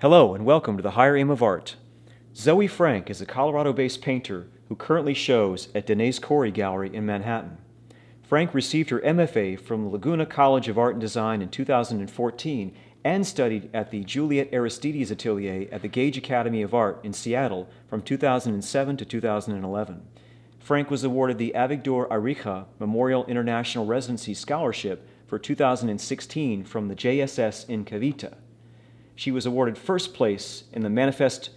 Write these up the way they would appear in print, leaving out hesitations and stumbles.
Hello and welcome to the Higher Aim of Art. Zoe Frank is a Colorado-based painter who currently shows at Dene's Corey Gallery in Manhattan. Frank received her MFA from Laguna College of Art and Design in 2014 and studied at the Juliet Aristides Atelier at the Gage Academy of Art in Seattle from 2007 to 2011. Frank was awarded the Avigdor Arija Memorial International Residency Scholarship for 2016 from the JSS in Cavite. She was awarded first place in the Manifest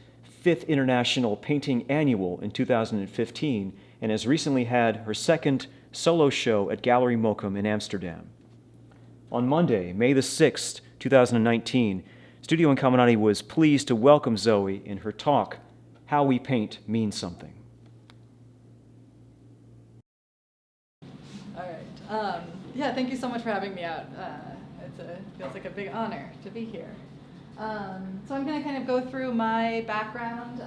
5th International Painting Annual in 2015 and has recently had her second solo show at Gallery Mokum in Amsterdam. On Monday, May the 6th, 2019, Studio Incaminati was pleased to welcome Zoe in her talk, How We Paint Means Something. All right. Thank you so much for having me out. It feels like a big honor to be here. So I'm going to kind of go through my background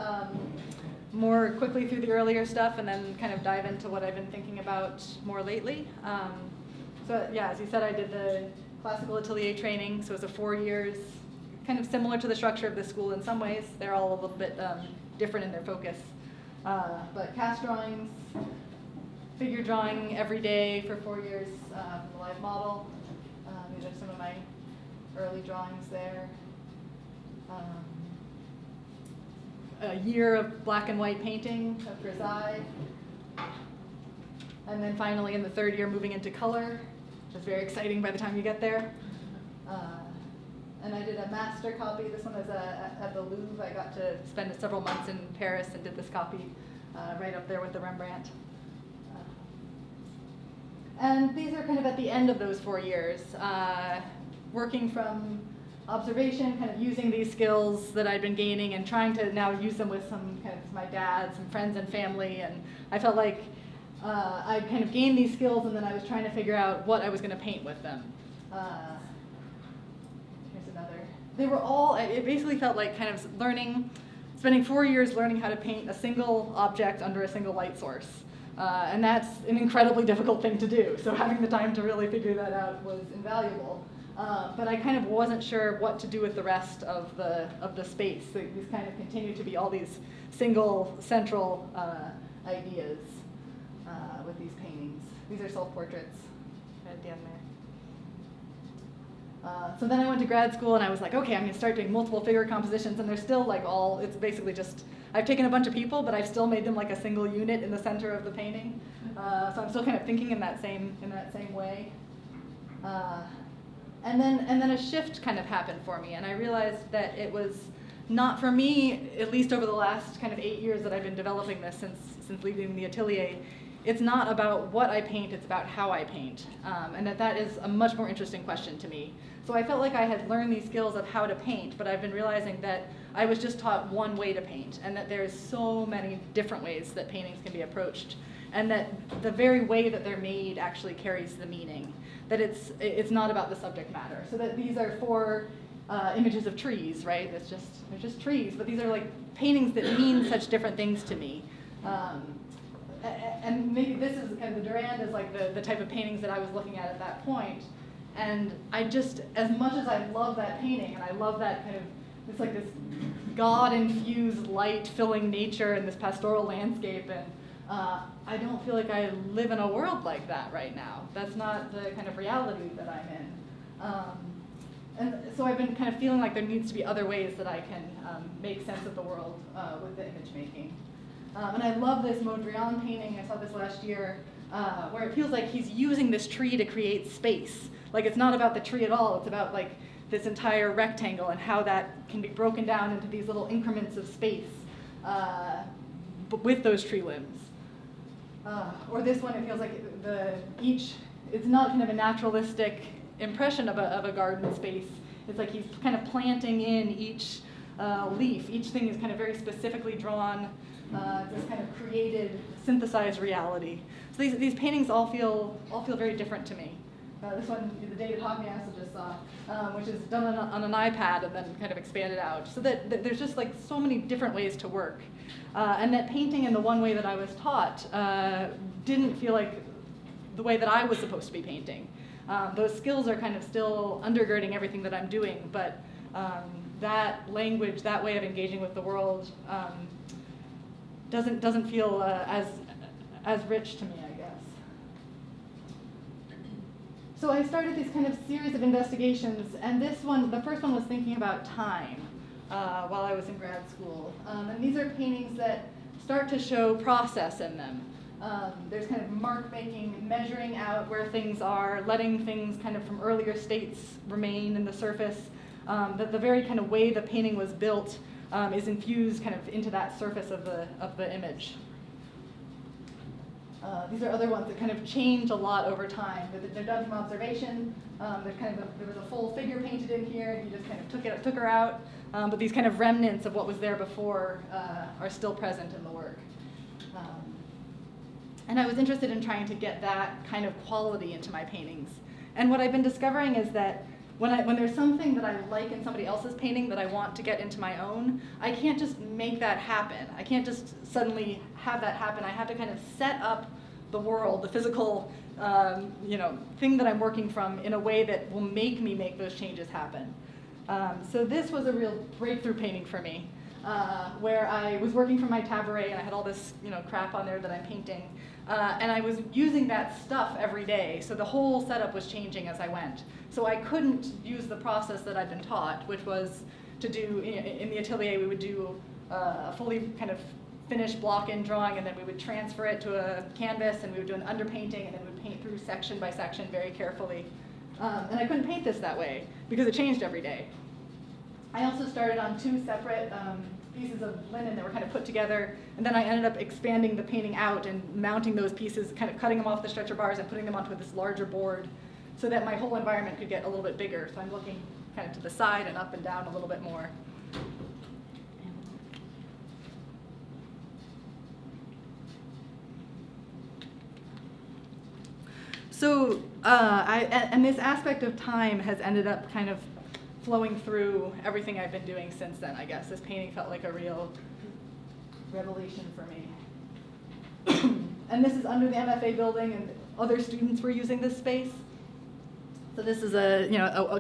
more quickly through the earlier stuff and then kind of dive into what I've been thinking about more lately. As you said, I did the classical atelier training, so it's a 4 years, kind of similar to the structure of the school in some ways. They're all a little bit different in their focus. But cast drawings, figure drawing every day for 4 years from the live model. These are some of my early drawings there. A year of black and white painting of Grisaille. And then finally in the third year moving into color, which is very exciting by the time you get there. And I did a master copy. This one was at the Louvre. I got to spend several months in Paris and did this copy right up there with the Rembrandt. And these are kind of at the end of those 4 years, working from observation, kind of using these skills that I'd been gaining and trying to now use them with some kind of my dad, some friends and family. And I felt like I'd kind of gained these skills and then I was trying to figure out what I was going to paint with them. Here's another. They were all, it basically felt like kind of spending 4 years learning how to paint a single object under a single light source. And that's an incredibly difficult thing to do. So having the time to really figure that out was invaluable. But I kind of wasn't sure what to do with the rest of the space. So these kind of continue to be all these single central ideas with these paintings. These are self-portraits at the end there. So then I went to grad school and I was like, okay, I'm going to start doing multiple figure compositions, and they're still like it's basically just, I've taken a bunch of people, but I've still made them like a single unit in the center of the painting. So I'm still kind of thinking in that same way. And then a shift kind of happened for me, and I realized that it was not for me, at least over the last kind of 8 years that I've been developing this since leaving the atelier. It's not about what I paint, it's about how I paint, and that is a much more interesting question to me. So I felt like I had learned these skills of how to paint, but I've been realizing that I was just taught one way to paint, and that there's so many different ways that paintings can be approached, and that the very way that they're made actually carries the meaning. That it's not about the subject matter. So that these are 4 images of trees, right? They're just trees, but these are like paintings that mean such different things to me. And maybe this is kind of the Durand is like the type of paintings that I was looking at that point. And I just, as much as I love that painting, and I love that kind of, it's like this God-infused light filling nature and this pastoral landscape, and I don't feel like I live in a world like that right now. That's not the kind of reality that I'm in. And so I've been kind of feeling like there needs to be other ways that I can make sense of the world with the image making. And I love this Mondrian painting. I saw this last year, where it feels like he's using this tree to create space. Like it's not about the tree at all. It's about like this entire rectangle and how that can be broken down into these little increments of space, but with those tree limbs. Or this one, it feels like it's not kind of a naturalistic impression of a garden space. It's like he's kind of planting in each leaf. Each thing is kind of very specifically drawn, this kind of created, synthesized reality. So these paintings all feel very different to me. This one, the David Hockney I also just saw, which is done on an iPad and then kind of expanded out. So that there's just like so many different ways to work. And that painting in the one way that I was taught didn't feel like the way that I was supposed to be painting. Those skills are kind of still undergirding everything that I'm doing, but that language, that way of engaging with the world, doesn't feel as rich to me, I guess. So I started this kind of series of investigations, and this one, the first one was thinking about time while I was in grad school. And these are paintings that start to show process in them. There's kind of mark making, measuring out where things are, letting things kind of from earlier states remain in the surface. That the very kind of way the painting was built is infused kind of into that surface of the image. These are other ones that kind of change a lot over time. They're done from observation. There was a full figure painted in here, and you just kind of took her out. But these kind of remnants of what was there before are still present in the work. And I was interested in trying to get that kind of quality into my paintings. And what I've been discovering is that when there's something that I like in somebody else's painting that I want to get into my own, I can't just make that happen. I can't just suddenly have that happen. I have to kind of set up the world, the physical thing that I'm working from in a way that will make me make those changes happen. So this was a real breakthrough painting for me, where I was working from my tabouret and I had all this crap on there that I'm painting. And I was using that stuff every day, so the whole setup was changing as I went. So I couldn't use the process that I'd been taught, which was to do, in the atelier we would do a fully kind of finished block-in drawing, and then we would transfer it to a canvas, and we would do an underpainting, and then we would paint through section by section very carefully. And I couldn't paint this that way, because it changed every day. I also started on 2 separate pieces of linen that were kind of put together, and then I ended up expanding the painting out and mounting those pieces, kind of cutting them off the stretcher bars and putting them onto this larger board so that my whole environment could get a little bit bigger. So I'm looking kind of to the side and up and down a little bit more. So, and this aspect of time has ended up kind of flowing through everything I've been doing since then, I guess. This painting felt like a real revelation for me. And this is under the MFA building, and other students were using this space. So this is a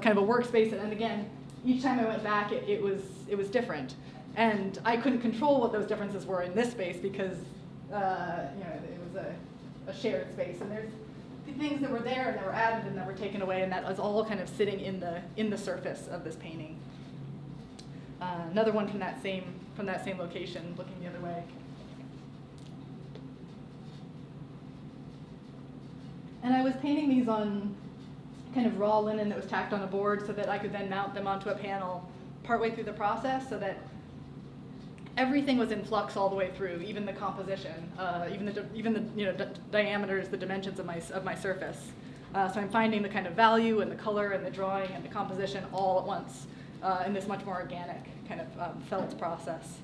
kind of a workspace, and again, each time I went back, it was different. And I couldn't control what those differences were in this space because it was a shared space, and there's the things that were there and that were added and that were taken away, and that was all kind of sitting in the surface of this painting. Another one from that same location, looking the other way. And I was painting these on kind of raw linen that was tacked on a board so that I could then mount them onto a panel partway through the process, so that everything was in flux all the way through, even the composition, even the diameters, the dimensions of my surface. So I'm finding the kind of value and the color and the drawing and the composition all at once in this much more organic kind of felt process.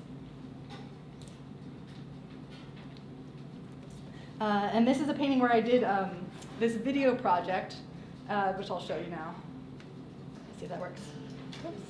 And this is a painting where I did this video project, which I'll show you now. Let's see if that works. Oops.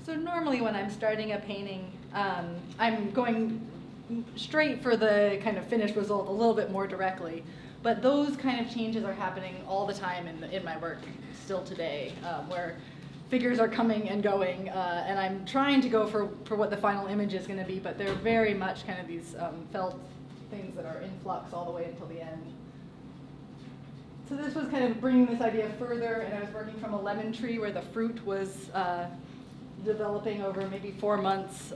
So normally when I'm starting a painting, I'm going straight for the kind of finished result a little bit more directly. But those kind of changes are happening all the time in my work still today, where figures are coming and going, and I'm trying to go for what the final image is going to be, but they're very much kind of these felt things that are in flux all the way until the end. So this was kind of bringing this idea further, and I was working from a lemon tree where the fruit was developing over maybe 4 months,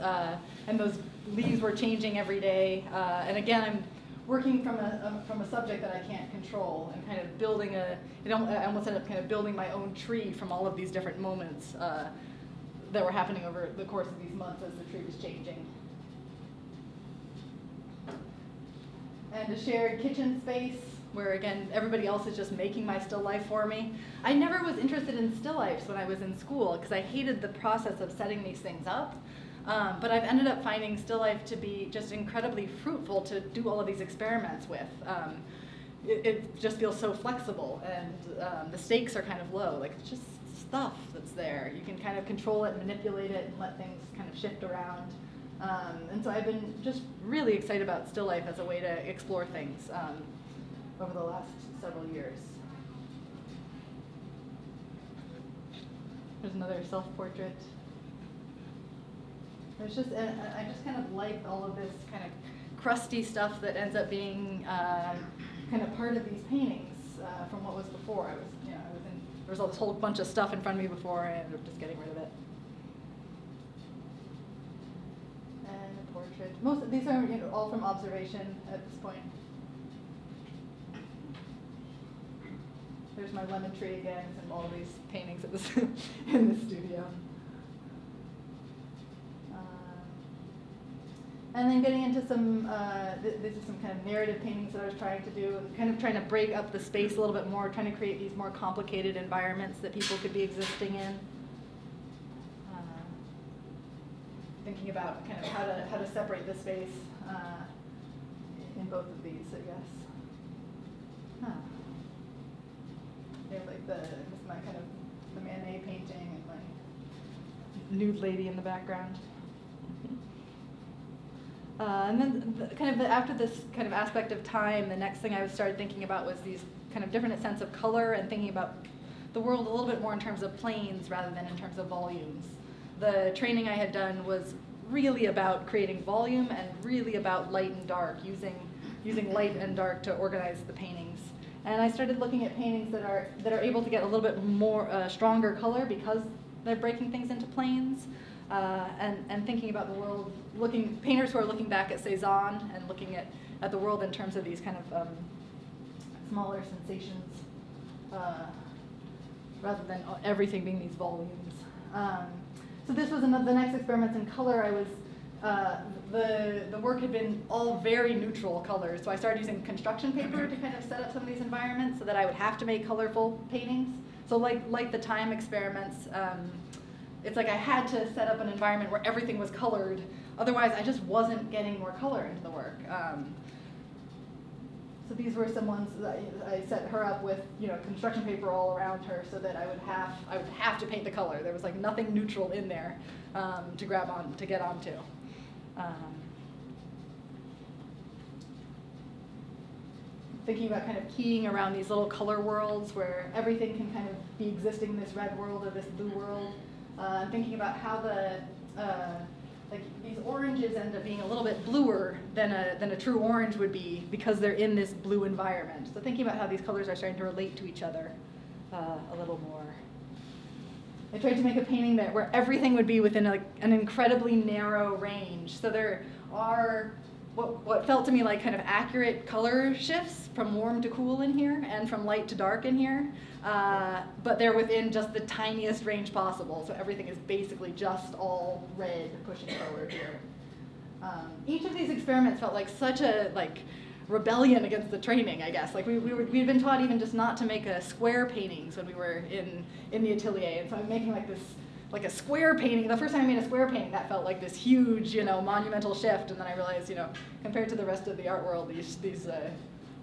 and those leaves were changing every day. And again, I'm working from a subject that I can't control, and kind of building I almost ended up kind of building my own tree from all of these different moments that were happening over the course of these months as the tree was changing. And a shared kitchen space where, again, everybody else is just making my still life for me. I never was interested in still lifes when I was in school because I hated the process of setting these things up. But I've ended up finding still life to be just incredibly fruitful to do all of these experiments with. It just feels so flexible, and the stakes are kind of low. Like, it's just stuff that's there. You can kind of control it and manipulate it and let things kind of shift around. And so I've been just really excited about still life as a way to explore things over the last several years. There's another self-portrait. There's just, I just kind of like all of this kind of crusty stuff that ends up being kind of part of these paintings from what was before. There was this whole bunch of stuff in front of me before, and I ended up just getting rid of it. And a portrait. Most of these are all from observation at this point. There's my lemon tree again, and all these paintings at this in this studio. And then getting into some, these are some kind of narrative paintings that I was trying to do, and kind of trying to break up the space a little bit more, trying to create these more complicated environments that people could be existing in. Thinking about kind of how to separate the space in both of these, I guess. There's like this is my kind of the Manet painting and my nude lady in the background. And then after this kind of aspect of time, the next thing I started thinking about was these kind of different sense of color, and thinking about the world a little bit more in terms of planes rather than in terms of volumes. The training I had done was really about creating volume and really about light and dark, using light and dark to organize the paintings. And I started looking at paintings that are able to get a little bit more stronger color because they're breaking things into planes. And thinking about the world, painters who are looking back at Cézanne and looking at the world in terms of these kind of smaller sensations, rather than everything being these volumes. So this was the next experiments in color. I was the work had been all very neutral colors, so I started using construction paper to kind of set up some of these environments so that I would have to make colorful paintings. So like the time experiments. It's like I had to set up an environment where everything was colored. Otherwise, I just wasn't getting more color into the work. So these were some ones that I set her up with, construction paper all around her, so that I would have to paint the color. There was like nothing neutral in there to get onto. Thinking about kind of keying around these little color worlds where everything can kind of be existing in this red world or this blue world. Thinking about how these oranges end up being a little bit bluer than a true orange would be because they're in this blue environment. So thinking about how these colors are starting to relate to each other a little more. I tried to make a painting where everything would be within an incredibly narrow range. So there are what felt to me like kind of accurate color shifts from warm to cool in here and from light to dark in here. But they're within just the tiniest range possible. So everything is basically just all red pushing forward here. Each of these experiments felt like such a rebellion against the training, I guess. We'd been taught even just not to make square paintings when we were in the atelier. And so I'm making like a square painting. The first time I made a square painting, that felt like this huge, monumental shift. And then I realized, compared to the rest of the art world, these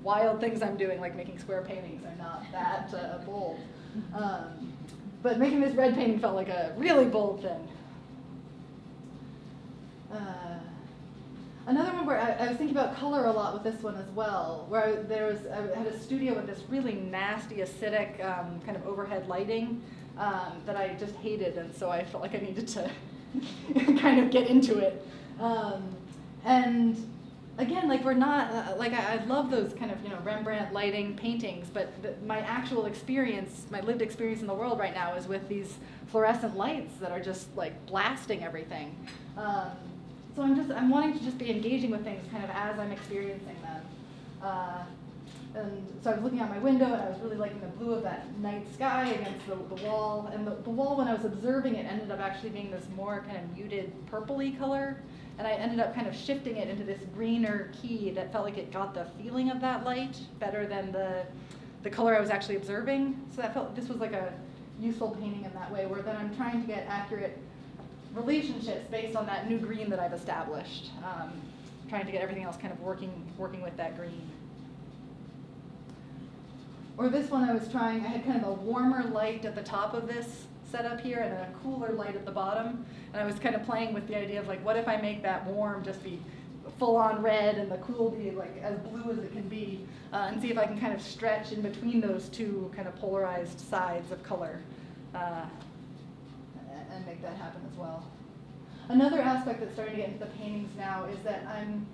wild things I'm doing, like making square paintings, are not that bold. But making this red painting felt like a really bold thing. Another one where I was thinking about color a lot with this one as well, where I had a studio with this really nasty, acidic kind of overhead lighting that I just hated, and so I felt like I needed to kind of get into it. And again, like we're not, like I love those kind of, Rembrandt lighting paintings, but my actual experience, my lived experience in the world right now is with these fluorescent lights that are just like blasting everything. So I'm wanting to just be engaging with things kind of as I'm experiencing them. And so I was looking out my window and I was really liking the blue of that night sky against the wall. And the wall, when I was observing it, ended up actually being this more kind of muted purpley color. And I ended up kind of shifting it into this greener key that felt like it got the feeling of that light better than the color I was actually observing. So that felt, this was like a useful painting in that way, where then I'm trying to get accurate relationships based on that new green that I've established, trying to get everything else kind of working with that green. Or this one I had kind of a warmer light at the top of this setup here and a cooler light at the bottom. And I was kind of playing with the idea of like, what if I make that warm just be full on red and the cool be like as blue as it can be, and see if I can kind of stretch in between those two kind of polarized sides of color. And make that happen as well. Another aspect that's starting to get into the paintings now is that I'm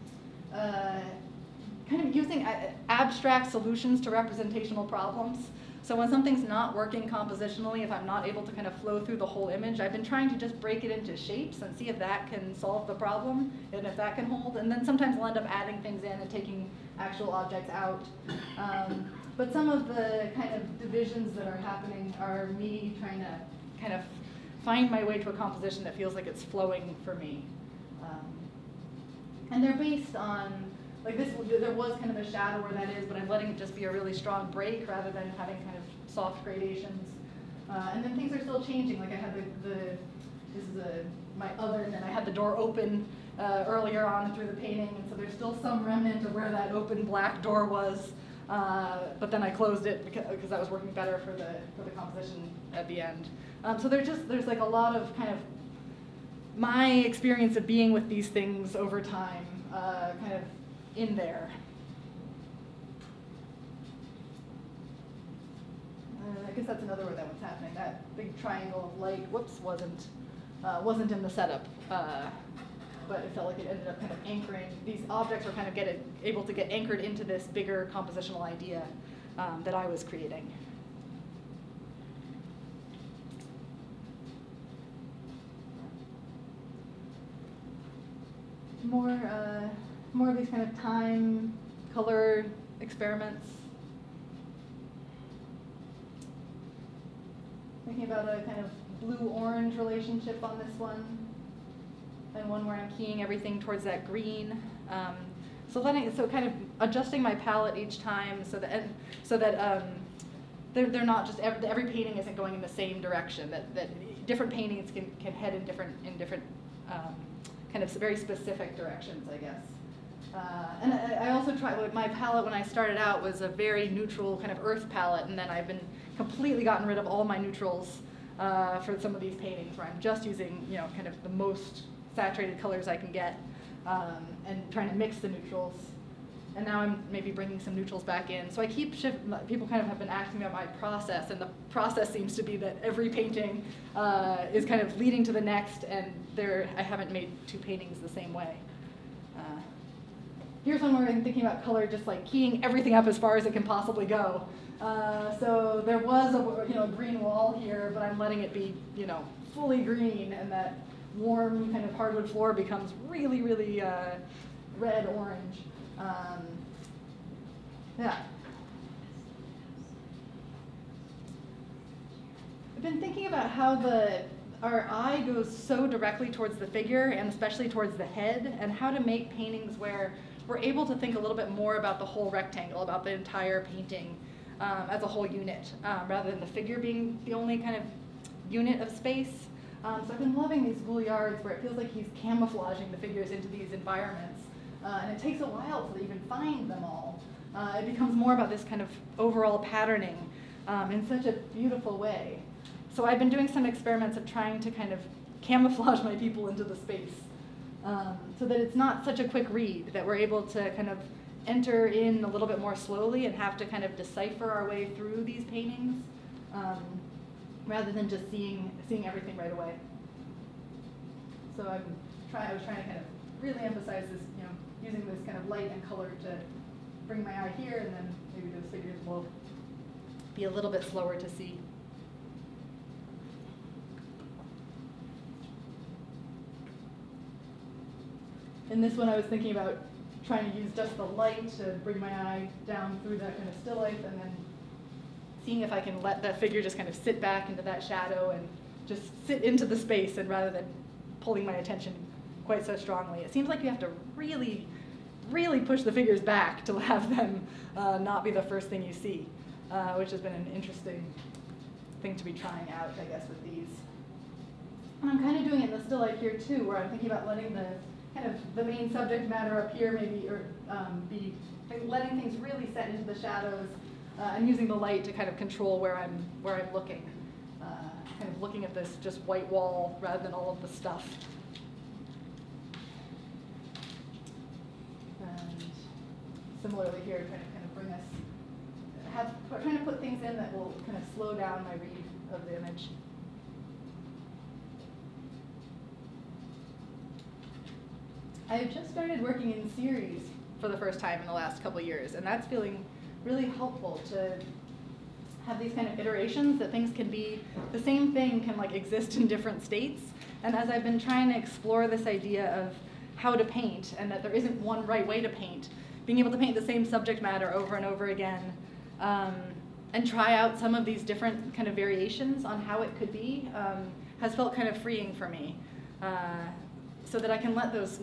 kind of using abstract solutions to representational problems. So when something's not working compositionally, if I'm not able to kind of flow through the whole image, I've been trying to just break it into shapes and see if that can solve the problem and if that can hold. And then sometimes I'll end up adding things in and taking actual objects out. But some of the kind of divisions that are happening are me trying to kind of find my way to a composition that feels like it's flowing for me. And they're based on, like this, there was kind of a shadow where that is, but I'm letting it just be a really strong break rather than having kind of soft gradations. And then things are still changing. Like I had this is my oven, and I had the door open earlier on through the painting, and so there's still some remnant of where that open black door was. But then I closed it because that was working better for the composition at the end. So there's like a lot of kind of my experience of being with these things over time, kind of in there. I guess that's another way that was happening. That big triangle of light, wasn't in the setup, but it felt like it ended up kind of anchoring. These objects were kind of able to get anchored into this bigger compositional idea that I was creating. More of these kind of time, color experiments. Thinking about a kind of blue-orange relationship on this one, and one where I'm keying everything towards that green. So kind of adjusting my palette each time so that they're not just every painting isn't going in the same direction. That different paintings can head in different kind of very specific directions, I guess. And I also tried, my palette when I started out was a very neutral kind of earth palette, and then I've been completely gotten rid of all my neutrals for some of these paintings where I'm just using, kind of the most saturated colors I can get, and trying to mix the neutrals. And now I'm maybe bringing some neutrals back in. So I keep people kind of have been asking me about my process, and the process seems to be that every painting is kind of leading to the next, and I haven't made two paintings the same way. Here's one where I'm thinking about color, just like keying everything up as far as it can possibly go. So there was a green wall here, but I'm letting it be fully green, and that warm kind of hardwood floor becomes really, really red orange. Yeah. I've been thinking about how our eye goes so directly towards the figure, and especially towards the head, and how to make paintings where we're able to think a little bit more about the whole rectangle, about the entire painting as a whole unit, rather than the figure being the only kind of unit of space. So I've been loving these bouillards where it feels like he's camouflaging the figures into these environments. And it takes a while to even find them all. It becomes more about this kind of overall patterning in such a beautiful way. So I've been doing some experiments of trying to kind of camouflage my people into the space. so that it's not such a quick read, that we're able to kind of enter in a little bit more slowly and have to kind of decipher our way through these paintings, rather than just seeing everything right away. So I was trying to kind of really emphasize this, using this kind of light and color to bring my eye here, and then maybe those figures will be a little bit slower to see. In this one, I was thinking about trying to use just the light to bring my eye down through that kind of still life, and then seeing if I can let that figure just kind of sit back into that shadow and just sit into the space, and rather than pulling my attention quite so strongly. It seems like you have to really, really push the figures back to have them not be the first thing you see, which has been an interesting thing to be trying out, I guess, with these. And I'm kind of doing it in the still life here too, where I'm thinking about letting the kind of the main subject matter up here maybe, or letting things really set into the shadows, and using the light to kind of control where I'm looking, kind of looking at this just white wall rather than all of the stuff. And similarly here, trying to kind of bring us, trying to put things in that will kind of slow down my read of the image. I've just started working in series for the first time in the last couple of years, and that's feeling really helpful to have these kind of iterations that things can be, the same thing can like exist in different states. And as I've been trying to explore this idea of how to paint, and that there isn't one right way to paint, being able to paint the same subject matter over and over again, and try out some of these different kind of variations on how it could be, has felt kind of freeing for me, so that I can let those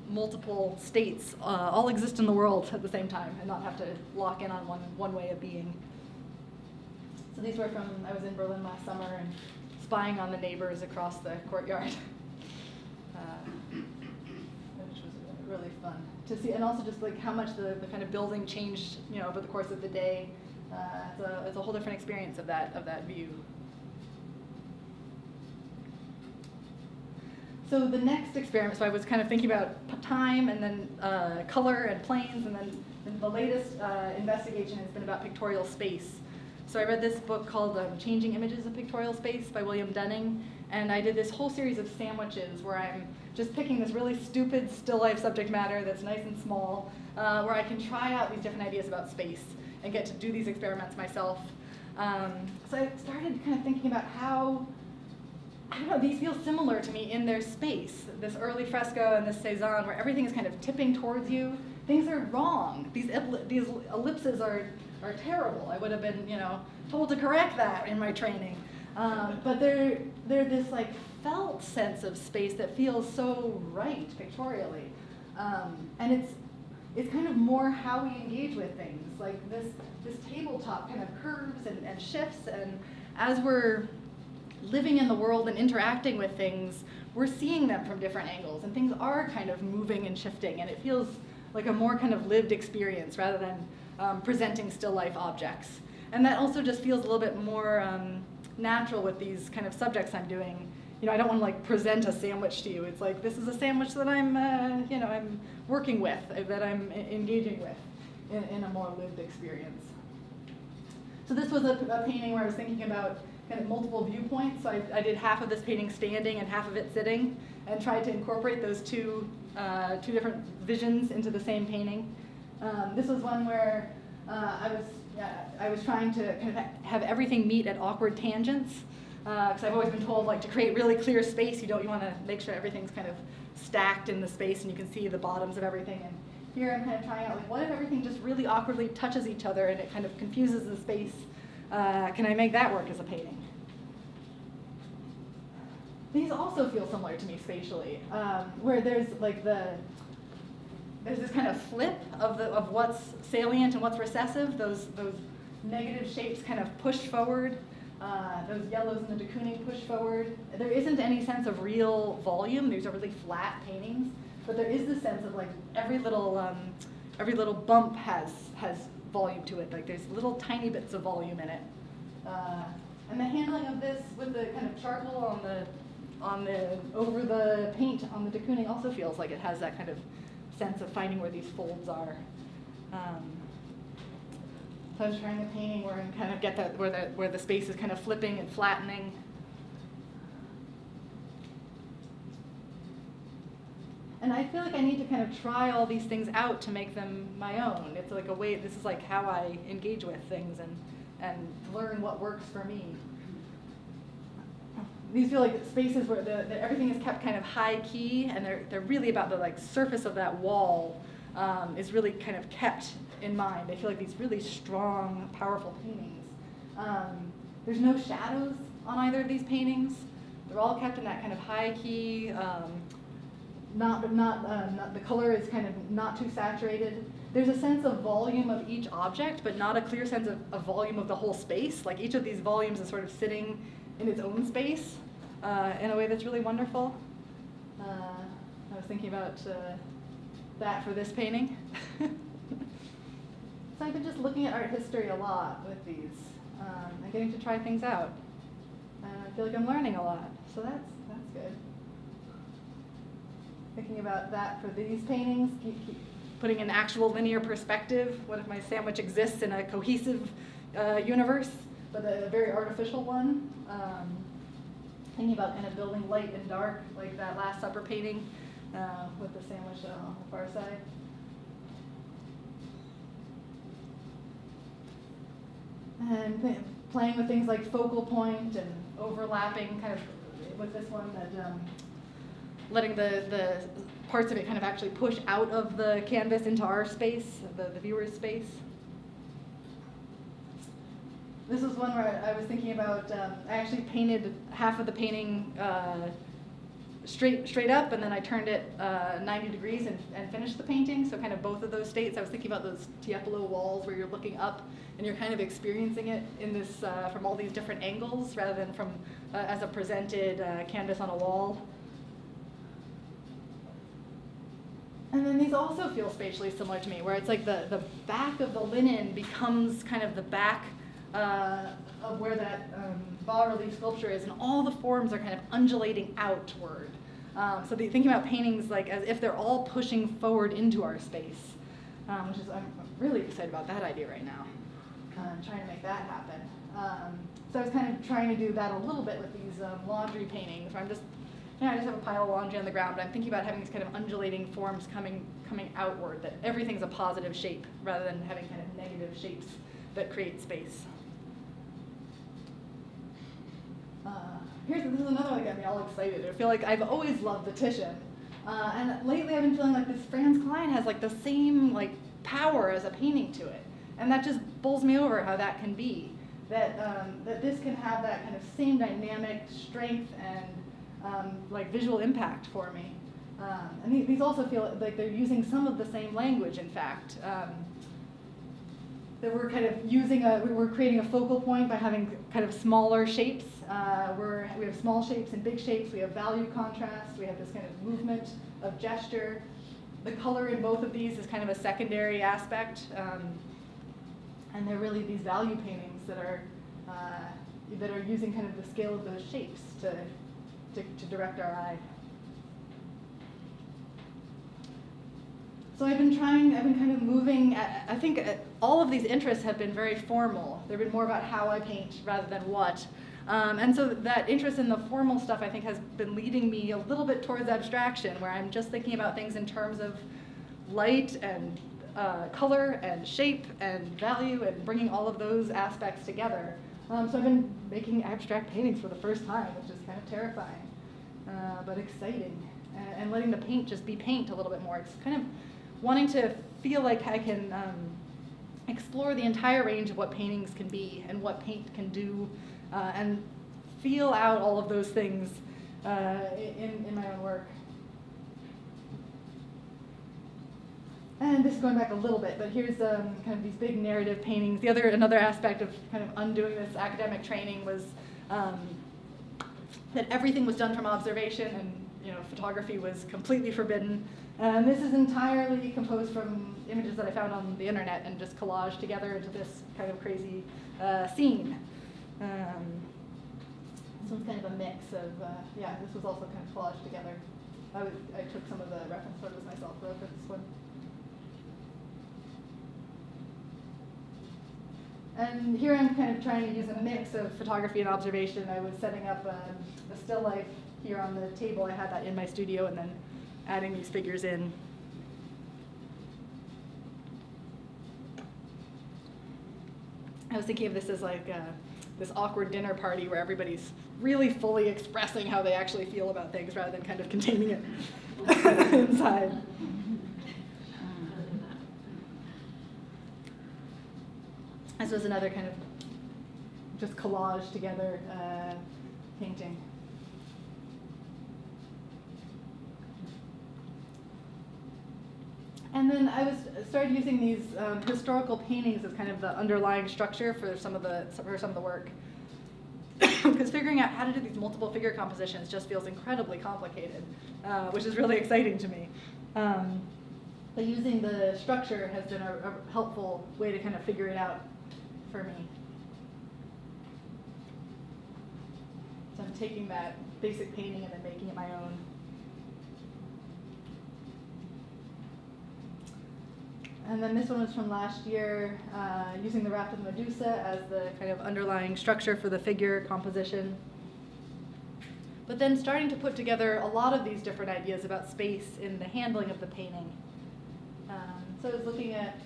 multiple states all exist in the world at the same time and not have to lock in on one way of being. So these were from, I was in Berlin last summer and spying on the neighbors across the courtyard, which was really fun to see, and also just like how much the kind of building changed, over the course of the day. It's a whole different experience of that view. So the next experiment, so I was kind of thinking about time and then color and planes, and then the latest investigation has been about pictorial space. So I read this book called Changing Images of Pictorial Space by William Dunning, and I did this whole series of sandwiches where I'm just picking this really stupid still life subject matter that's nice and small, where I can try out these different ideas about space and get to do these experiments myself. So I started kind of thinking about how, I don't know, these feel similar to me in their space. This early fresco and this Cezanne where everything is kind of tipping towards you. Things are wrong. These ellipses are terrible. I would have been, told to correct that in my training. But they're this like felt sense of space that feels so right pictorially. And it's kind of more how we engage with things. Like this tabletop kind of curves and shifts, and as we're living in the world and interacting with things, we're seeing them from different angles, and things are kind of moving and shifting, and it feels like a more kind of lived experience rather than presenting still life objects. And that also just feels a little bit more natural with these kind of subjects I'm doing. I don't want to like present a sandwich to you. It's like, this is a sandwich that I'm, I'm working with, that I'm engaging with in a more lived experience. So this was a painting where I was thinking about kind of multiple viewpoints. So I did half of this painting standing and half of it sitting, and tried to incorporate those two different visions into the same painting. This was one where I was trying to kind of have everything meet at awkward tangents, because I've always been told, like, to create really clear space, you want to make sure everything's kind of stacked in the space and you can see the bottoms of everything. And here I'm kind of trying out, like, what if everything just really awkwardly touches each other and it kind of confuses the space? Can I make that work as a painting? These also feel similar to me spatially, where there's like there's this kind of flip of what's salient and what's recessive. Those negative shapes kind of push forward. Those yellows in the de Kooning push forward. There isn't any sense of real volume. These are really flat paintings, but there is this sense of like every little bump has volume to it. Like there's little tiny bits of volume in it. And the handling of this with the kind of charcoal over the paint on the de Kooning also feels like it has that kind of sense of finding where these folds are. So I was trying a painting where I kind of get that where the space is kind of flipping and flattening. And I feel like I need to kind of try all these things out to make them my own. It's like a way, this is like how I engage with things and learn what works for me. These feel like spaces where everything is kept kind of high key, and they're really about the like surface of that wall is really kind of kept in mind. I feel like these really strong, powerful paintings. There's no shadows on either of these paintings. They're all kept in that kind of high key. The color is kind of not too saturated. There's a sense of volume of each object, but not a clear sense of volume of the whole space. Like each of these volumes is sort of sitting in its own space in a way that's really wonderful. I was thinking about that for this painting. So I've been just looking at art history a lot with these and getting to try things out. And I feel like I'm learning a lot, so that's good. Thinking about that for these paintings, keep putting an actual linear perspective. What if my sandwich exists in a cohesive universe, but a very artificial one? Thinking about kind of building light and dark, like that Last Supper painting with the sandwich on the far side. And playing with things like focal point and overlapping, kind of with this one that letting the parts of it kind of actually push out of the canvas into our space, the viewer's space. This was one where I was thinking about, I actually painted half of the painting straight up, and then I turned it 90 degrees and finished the painting. So kind of both of those states. I was thinking about those Tiepolo walls where you're looking up and you're kind of experiencing it in this from all these different angles rather than from as a presented canvas on a wall. And then these also feel spatially similar to me, where it's like the back of the linen becomes kind of the back of where that bas-relief sculpture is, and all the forms are kind of undulating outward. So thinking about paintings like as if they're all pushing forward into our space, which is, I'm really excited about that idea right now. I'm trying to make that happen. So I was kind of trying to do that a little bit with these laundry paintings, where I just have a pile of laundry on the ground, but I'm thinking about having these kind of undulating forms coming outward, that everything's a positive shape rather than having kind of negative shapes that create space. This is another one that got me all excited. I feel like I've always loved the Titian, and lately I've been feeling like this Franz Klein has like the same like power as a painting to it, and that just bowls me over how that can be. That this can have that kind of same dynamic strength and like visual impact for me. And these also feel like they're using some of the same language, in fact. That we're kind of using we're creating a focal point by having kind of smaller shapes. We have small shapes and big shapes. We have value contrast. We have this kind of movement of gesture. The color in both of these is kind of a secondary aspect. And they're really these value paintings that are using kind of the scale of those shapes to direct our eye. So I've been kind of moving, I think all of these interests have been very formal. They've been more about how I paint rather than what. And so that interest in the formal stuff, I think, has been leading me a little bit towards abstraction, where I'm just thinking about things in terms of light and color and shape and value and bringing all of those aspects together. So I've been making abstract paintings for the first time, which is kind of terrifying, but exciting. And letting the paint just be paint a little bit more. It's kind of wanting to feel like I can explore the entire range of what paintings can be and what paint can do, and feel out all of those things in my own work. And this is going back a little bit, but here's kind of these big narrative paintings. Another aspect of kind of undoing this academic training was that everything was done from observation, and photography was completely forbidden. And this is entirely composed from images that I found on the internet and just collaged together into this kind of crazy scene. This one's kind of a mix of, yeah, this was also kind of collaged together. I took some of the reference photos myself though for this one. And here I'm kind of trying to use a mix of photography and observation. I was setting up a still life here on the table. I had that in my studio, and then adding these figures in. I was thinking of this as like this awkward dinner party where everybody's really fully expressing how they actually feel about things rather than kind of containing it inside. This was another kind of just collage together painting. And then I started using these historical paintings as kind of the underlying structure for some of the work. Because figuring out how to do these multiple figure compositions just feels incredibly complicated, which is really exciting to me. But using the structure has been a helpful way to kind of figure it out for me. So I'm taking that basic painting and then making it my own. And then this one was from last year, using the Raft of Medusa as the kind of underlying structure for the figure composition. But then starting to put together a lot of these different ideas about space in the handling of the painting. So I was looking at,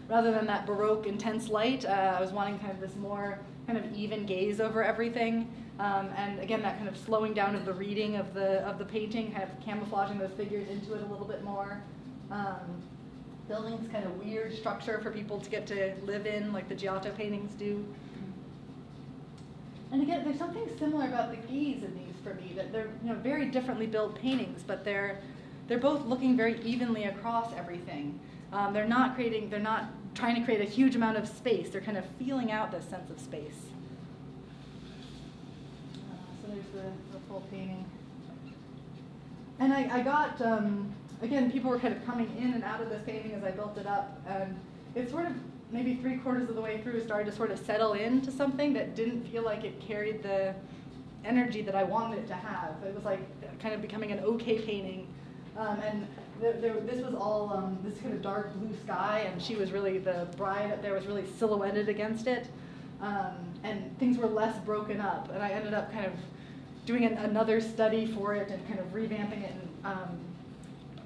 rather than that Baroque intense light, I was wanting kind of this more kind of even gaze over everything. And again, that kind of slowing down of the reading of the painting, kind of camouflaging those figures into it a little bit more. Building this kind of weird structure for people to get to live in, like the Giotto paintings do. And again, there's something similar about the gaze in these for me, that they're very differently built paintings, but they're both looking very evenly across everything. They're not trying to create a huge amount of space. They're kind of feeling out this sense of space. So there's the full painting. And I got, again, people were kind of coming in and out of this painting as I built it up, and it sort of, maybe 3/4 of the way through, started to sort of settle into something that didn't feel like it carried the energy that I wanted it to have. It was like kind of becoming an okay painting. And this was all this kind of dark blue sky, and she was really, the bride up there was really silhouetted against it. And things were less broken up, and I ended up kind of doing another study for it and kind of revamping it and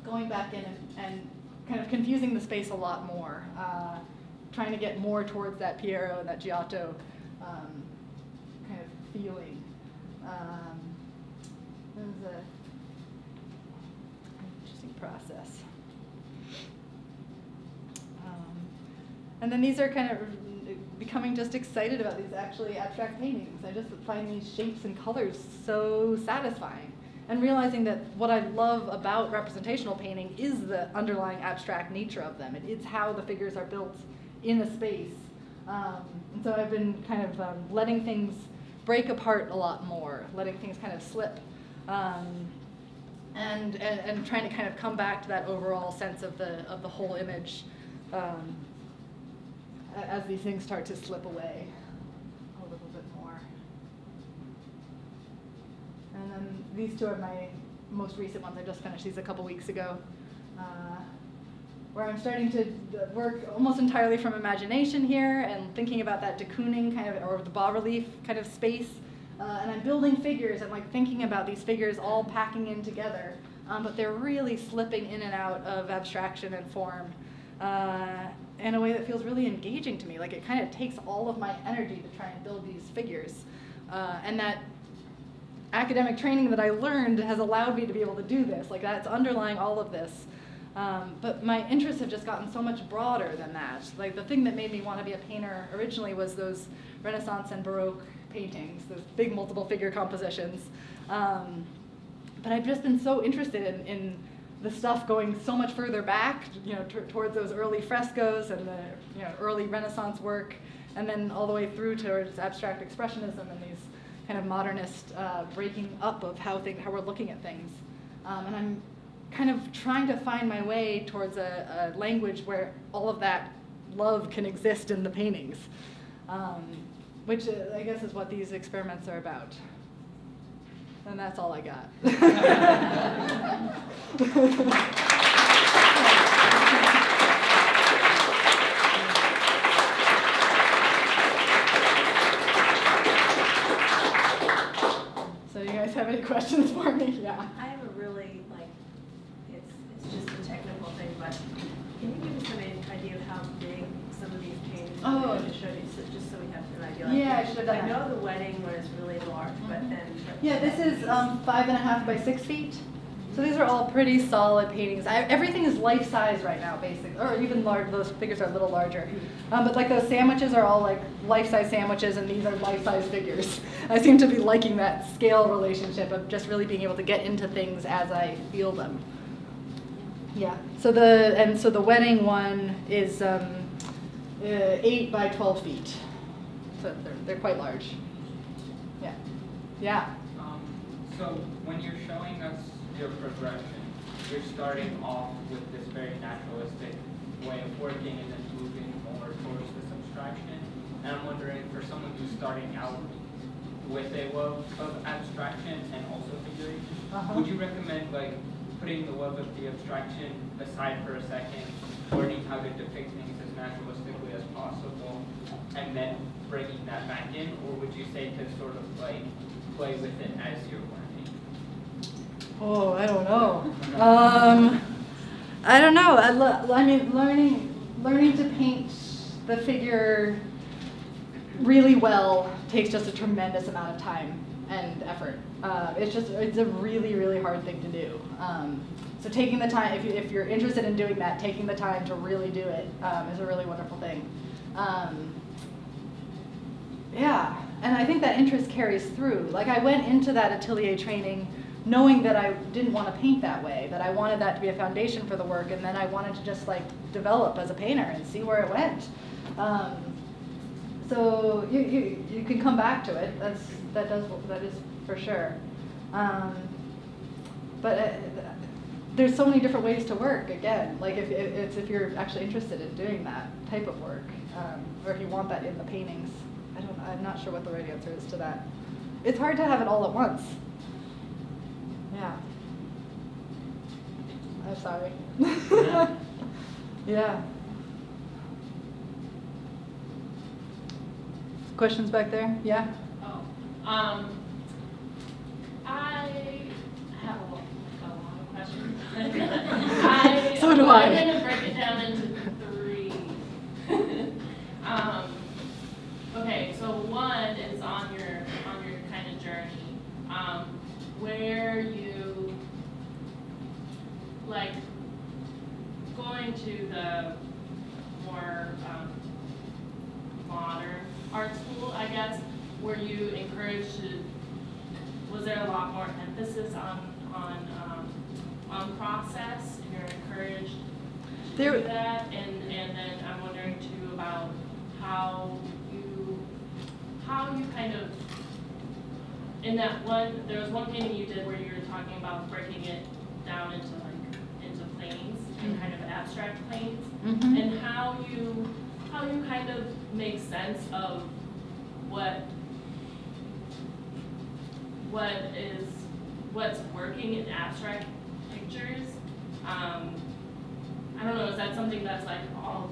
going back in and kind of confusing the space a lot more, trying to get more towards that Piero and that Giotto kind of feeling. It was an interesting process. And then these are kind of becoming just excited about these actually abstract paintings. I just find these shapes and colors so satisfying. And realizing that what I love about representational painting is the underlying abstract nature of them. It's how the figures are built in a space. And so I've been kind of letting things break apart a lot more, letting things kind of slip, and trying to kind of come back to that overall sense of the whole image as these things start to slip away a little bit more. And then these two are my most recent ones. I just finished these a couple weeks ago, where I'm starting to work almost entirely from imagination here and thinking about that de Kooning kind of, or the bas-relief kind of space. And I'm building figures and like thinking about these figures all packing in together, but they're really slipping in and out of abstraction and form in a way that feels really engaging to me. Like it kind of takes all of my energy to try and build these figures. And that academic training that I learned has allowed me to be able to do this. Like that's underlying all of this. But my interests have just gotten so much broader than that. Like the thing that made me want to be a painter originally was those Renaissance and Baroque paintings, those big multiple figure compositions. But I've just been so interested in the stuff going so much further back, towards those early frescoes and the early Renaissance work, and then all the way through towards abstract expressionism and these kind of modernist breaking up of how we're looking at things. And I'm kind of trying to find my way towards a language where all of that love can exist in the paintings. which I guess is what these experiments are about. And that's all I got. So you guys have any questions for me? Yeah. I have a really, it's just a technical thing, but can you give us some idea of how big some of these paintings are to show you, just so we have an idea? Yeah, I should have done I that. know the wedding was really large, but then. Yeah, this is 5.5 by 6 feet. So these are all pretty solid paintings. Everything is life size right now, basically, or even large. Those figures are a little larger. But like those sandwiches are all like life size sandwiches, and these are life size figures. I seem to be liking that scale relationship of just really being able to get into things as I feel them. Yeah. So the wedding one is 8 by 12 feet. So they're quite large. Yeah. Yeah. So when you're showing us your progression, you're starting off with this very naturalistic way of working and then moving more towards this abstraction. And I'm wondering, for someone who's starting out with a love of abstraction and also figuration, would you recommend like putting the love of the abstraction aside for a second, learning how to depict things as naturalistically as possible, and then bringing that back in, or would you say to sort of like play with it as you're learning? Oh, I don't know. I don't know. I mean, learning to paint the figure really well takes just a tremendous amount of time and effort. It's a really, really hard thing to do. So taking the time, if you're interested in doing that, taking the time to really do it is a really wonderful thing. Yeah, and I think that interest carries through. Like I went into that atelier training knowing that I didn't want to paint that way, that I wanted that to be a foundation for the work, and then I wanted to just like develop as a painter and see where it went. So you can come back to it. That is for sure. But there's so many different ways to work. Again, like if you're actually interested in doing that type of work, or if you want that in the paintings. I'm not sure what the right answer is to that. It's hard to have it all at once. Yeah. I'm sorry. Yeah. Questions back there? Yeah? Oh. I have a lot of questions. So do I. I'm going to break it down into 3. Okay, so one is on your kind of journey, where you like going to the more modern art school, I guess, were you encouraged to? Was there a lot more emphasis on process, and you're encouraged to do that? And then I'm wondering too about how you kind of, in that one, there was one painting you did where you were talking about breaking it down into planes and kind of abstract planes, and how you kind of make sense of what's working in abstract pictures. I don't know, is that something that's like all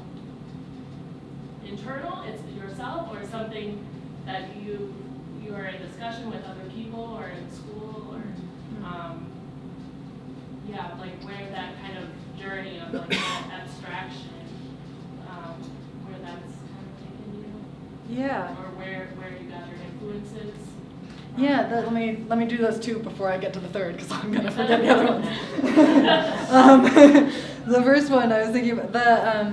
internal, it's yourself, or something that you are in discussion with other people or in school, or yeah, like where that kind of journey of like that abstraction, where that's kind of taken you, Yeah. or where you got your influences. Yeah, let me do those 2 before I get to the 3rd, because I'm gonna forget the other ones. The first one I was thinking about,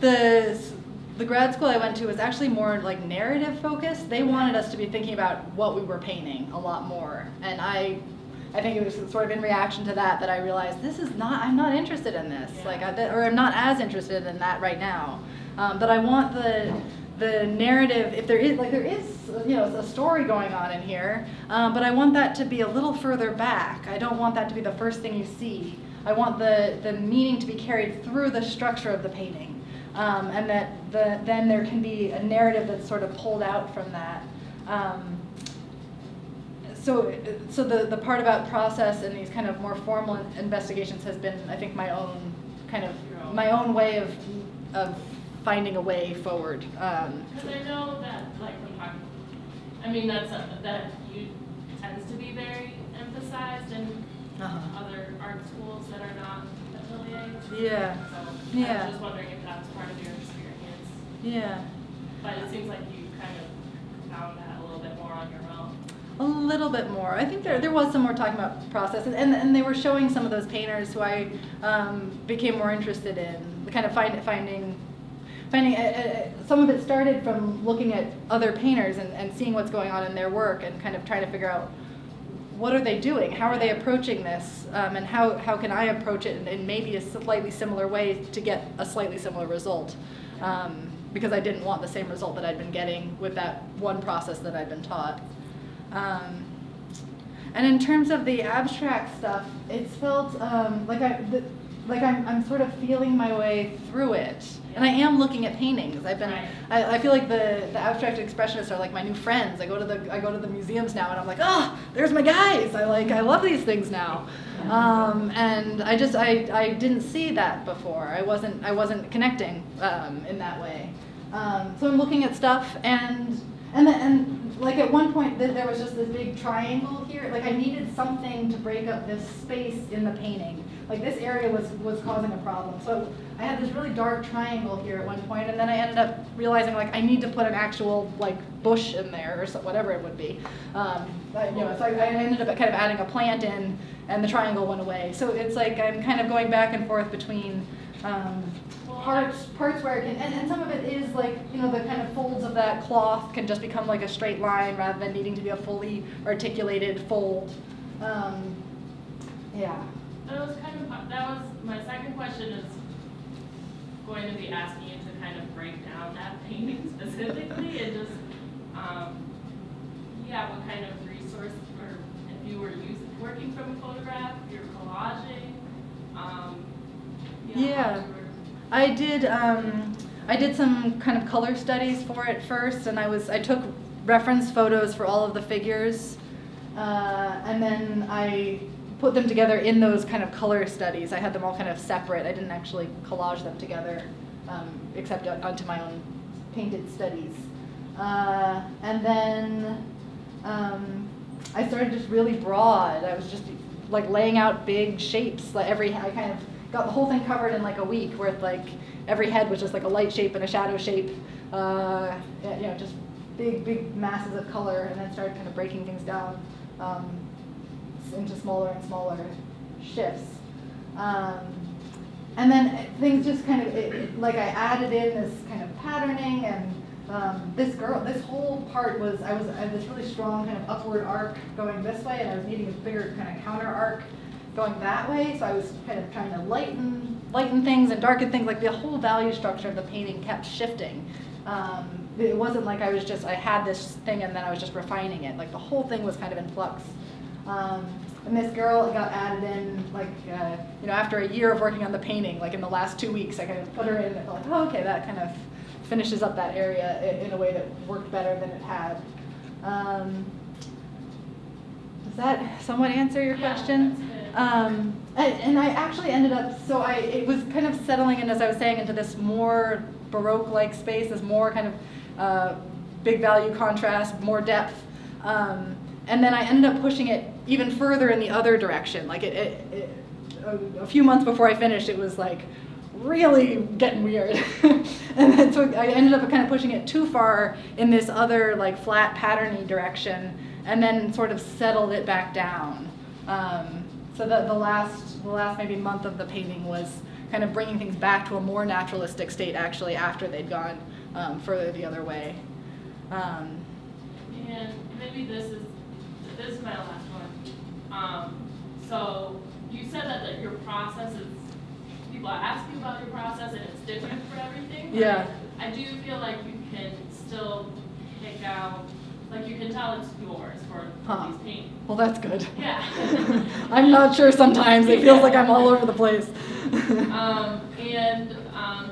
the grad school I went to was actually more like narrative focused. They wanted us to be thinking about what we were painting a lot more, and I think it was sort of in reaction to that I realized I'm not interested in this, or I'm not as interested in that right now. But I want the narrative, if there is a story going on in here, but I want that to be a little further back. I don't want that to be the first thing you see. I want the meaning to be carried through the structure of the painting. and that then there can be a narrative that's sort of pulled out from that. So the part about process and these kind of more formal investigations has been, I think, my own way of finding a way forward. Because I know that, like, from talking, I mean, that you tends to be very emphasized in other art schools that are not affiliated. Yeah. So I was just wondering if that's part of your experience. Yeah. But it seems like you kind of found that a little bit more on your own. A little bit more. I think there was some more talking about process, and they were showing some of those painters who I became more interested in, kind of finding some of it started from looking at other painters and seeing what's going on in their work and kind of trying to figure out what are they doing, how are they approaching this, and how can I approach it in maybe a slightly similar way to get a slightly similar result, because I didn't want the same result that I'd been getting with that one process that I'd been taught. And in terms of the abstract stuff, it's felt like I'm sort of feeling my way through it, and I am looking at paintings. I feel like the abstract expressionists are like my new friends. I go to the museums now, and I'm like, oh, there's my guys. I love these things now, and I didn't see that before. I wasn't connecting in that way. So I'm looking at stuff and like at one point there was just this big triangle here. Like I needed something to break up this space in the painting. Like this area was causing a problem. So I had this really dark triangle here at one point, and then I ended up realizing like I need to put an actual like bush in there or whatever it would be. So I ended up kind of adding a plant in, and the triangle went away. So it's like I'm kind of going back and forth between parts where it can, and some of it is like, you know, the kind of folds of that cloth can just become like a straight line rather than needing to be a fully articulated fold. Yeah. That was my second question is going to be asking you to kind of break down that painting specifically and just, what kind of resource, or if you were working from a photograph, you're collaging, I did some kind of color studies for it first, and I took reference photos for all of the figures, and then I put them together in those kind of color studies. I had them all kind of separate. I didn't actually collage them together, except onto my own painted studies. And then I started just really broad. I was just like laying out big shapes. Like I kind of got the whole thing covered in like a week, where like every head was just like a light shape and a shadow shape. Just big masses of color, and then started kind of breaking things down into smaller and smaller shifts. And then things just kind of, like I added in this kind of patterning, and this whole part I had this really strong kind of upward arc going this way, and I was needing a bigger kind of counter arc going that way, so I was kind of trying to lighten things and darken things. Like the whole value structure of the painting kept shifting. It wasn't like I had this thing and then I was just refining it. Like the whole thing was kind of in flux. And this girl got added in, like, after a year of working on the painting, like in the last 2 weeks, I kind of put her in and felt like, oh, okay, that kind of finishes up that area in a way that worked better than it had. Does that somewhat answer your question? And I actually ended up, it was kind of settling in, as I was saying, into this more Baroque-like space, this more kind of big value contrast, more depth. And then I ended up pushing it even further in the other direction. Like a few months before I finished, it was like really getting weird. And then so I ended up kind of pushing it too far in this other like flat patterny direction, and then sort of settled it back down. So the last maybe month of the painting was kind of bringing things back to a more naturalistic state, actually, after they'd gone further the other way. And maybe this is my last one. So you said that your process is, people ask you about your process and it's different for everything. Yeah. I do feel like you can still pick out, like you can tell it's yours for these paintings. Well, that's good. Yeah. I'm not sure sometimes. It feels like I'm all over the place. And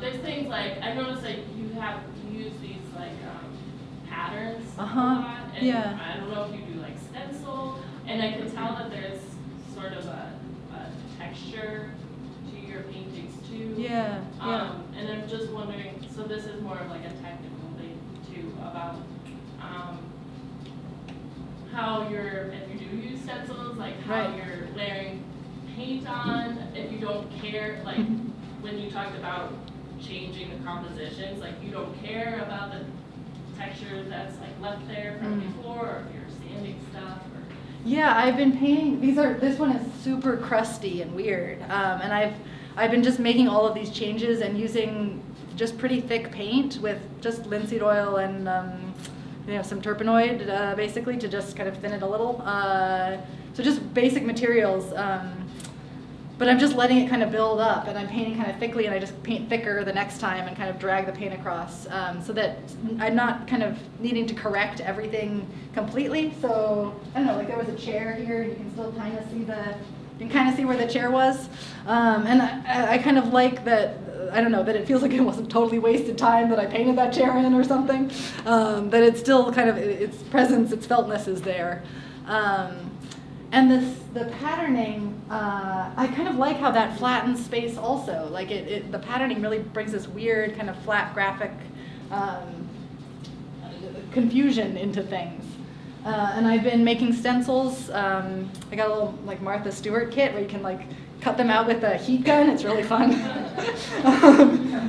there's things like, I noticed like you use these like patterns a Uh-huh. lot, and Yeah. I don't know if you do like stencil, and I can tell that there's sort of a texture to your paintings too. Yeah, yeah. And I'm just wondering, so this is more of like a technical thing too, about how if you do use stencils, like how Right. you're layering paint on, if you don't care, like when you talked about changing the compositions, like you don't care about the texture that's like left there from before, or if you're sanding stuff, or. Yeah, I've been painting, this one is super crusty and weird. And I've been just making all of these changes and using just pretty thick paint with just linseed oil and some terpenoid, basically, to just kind of thin it a little. So just basic materials. But I'm just letting it kind of build up, and I'm painting kind of thickly, and I just paint thicker the next time and kind of drag the paint across, so that I'm not kind of needing to correct everything completely. So I don't know, like there was a chair here, and you can still kind of see where the chair was, and I kind of like that. I don't know, that it feels like it wasn't totally wasted time that I painted that chair in or something. That it's still kind of its presence, its feltness is there. And the patterning, I kind of like how that flattens space also. Like the patterning really brings this weird kind of flat graphic confusion into things. And I've been making stencils. I got a little like Martha Stewart kit where you can like cut them out with a heat gun. It's really fun.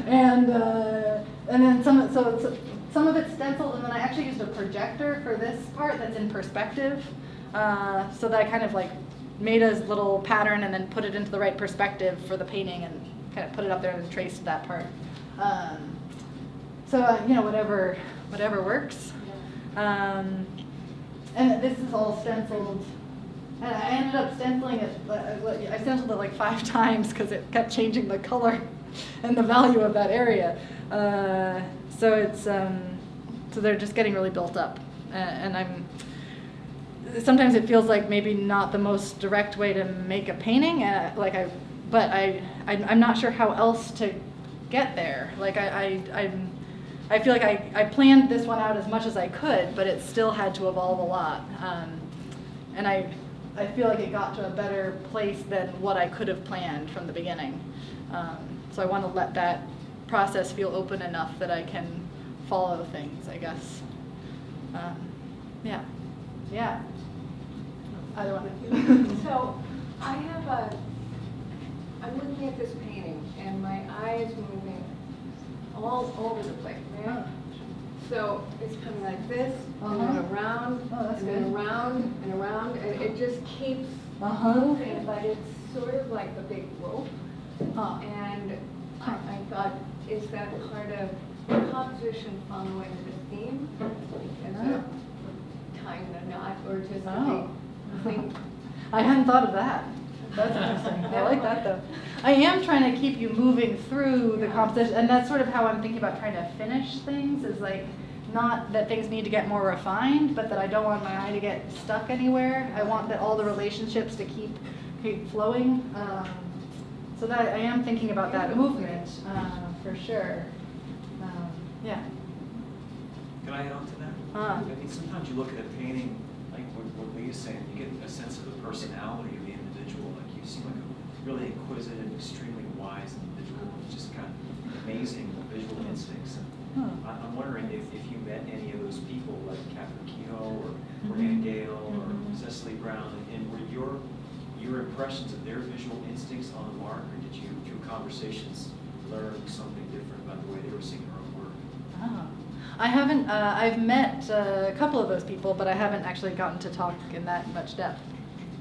And then some of it's stenciled, and then I actually used a projector for this part that's in perspective. So that I kind of like made a little pattern and then put it into the right perspective for the painting and kind of put it up there and traced that part. So whatever works. And this is all stenciled. And I ended up stenciling it. I stenciled it like 5 times because it kept changing the color and the value of that area. So it's so they're just getting really built up, and sometimes it feels like maybe not the most direct way to make a painting, but I'm not sure how else to get there. Like I feel like I planned this one out as much as I could, but it still had to evolve a lot. And I feel like it got to a better place than what I could have planned from the beginning. So I want to let that process feel open enough that I can follow things, I guess. Yeah. Either one. So I'm looking at this painting and my eye is moving all over the place, right? So it's coming like this, and then around, and then around, and around, and it just keeps moving, but it's sort of like a big rope. And I thought, is that part of the composition following the theme? As a tying the knot, or just a big thing? I hadn't thought of that. That's interesting. I like that though. I am trying to keep you moving through the composition, and that's sort of how I'm thinking about trying to finish things, is like not that things need to get more refined, but that I don't want my eye to get stuck anywhere. I want that all the relationships to keep flowing. So that I am thinking about that movement for sure. Yeah. Can I add on to that? I mean, sometimes you look at a painting, like what Leah's saying, you get a sense of the personality of the individual. Like you seem like a really inquisitive, extremely wise individual who's just got amazing visual instincts. And I'm wondering if you met any of those people, like Catherine Kehoe or Anna Gale or Cecily Brown, and were your impressions of their visual instincts on the mark, or did you, through conversations, learn something different about the way they were seeing their own work? I haven't, I've met a couple of those people, but I haven't actually gotten to talk in that much depth.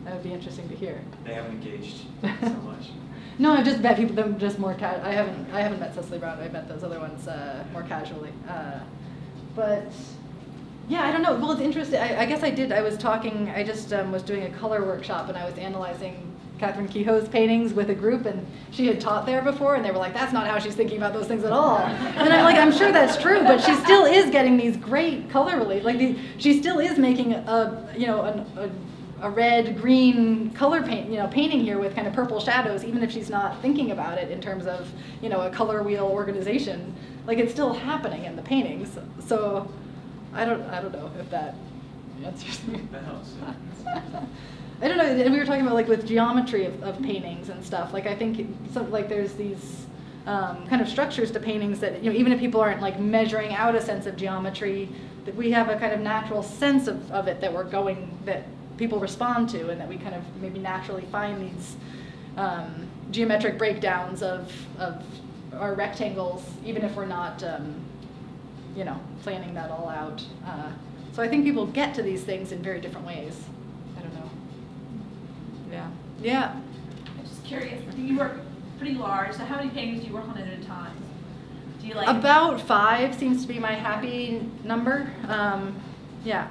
That would be interesting to hear. They haven't engaged so much. No, I've just met people, them just more I haven't met Cecily Brown. I met those other ones more casually. But yeah, I don't know. Well, it's interesting. I guess I did. I was talking. I just was doing a color workshop, and I was analyzing Catherine Kehoe's paintings with a group, and she had taught there before, and they were like, "That's not how she's thinking about those things at all." And I'm like, "I'm sure that's true, but she still is getting these great color relief. Like she still is making a a red, green color painting here with kind of purple shadows, even if she's not thinking about it in terms of, a color wheel organization. Like, it's still happening in the paintings. So I don't know if that answers me. That helps. I don't know, and we were talking about like with geometry of paintings and stuff. Like, I think there's these kind of structures to paintings that, even if people aren't like measuring out a sense of geometry, that we have a kind of natural sense of it that people respond to, and that we kind of maybe naturally find these geometric breakdowns of our rectangles, even if we're not, planning that all out. So I think people get to these things in very different ways. I don't know. Yeah. I'm just curious, you work pretty large, so how many paintings do you work on at a time? Do you like? About 5 seems to be my happy number. Yeah.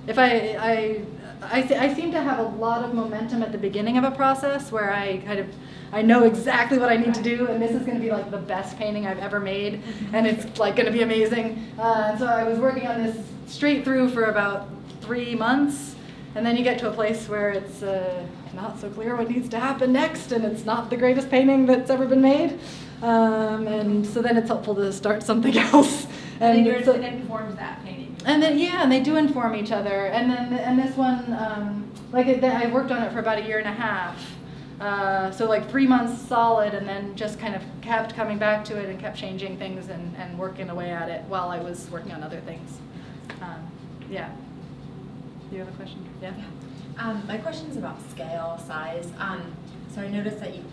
If I seem to have a lot of momentum at the beginning of a process where I know exactly what I need to do, and this is going to be like the best painting I've ever made, and it's like going to be amazing. So I was working on this straight through for about 3 months, and then you get to a place where it's not so clear what needs to happen next, and it's not the greatest painting that's ever been made. And so then it's helpful to start something else. And it informs that painting. And then and they do inform each other. And this one, I worked on it for about 1.5 years. So like 3 months solid, and then just kind of kept coming back to it and kept changing things and working away at it while I was working on other things. Yeah. Do you have a question? Yeah. My question is about scale, size. So I noticed that you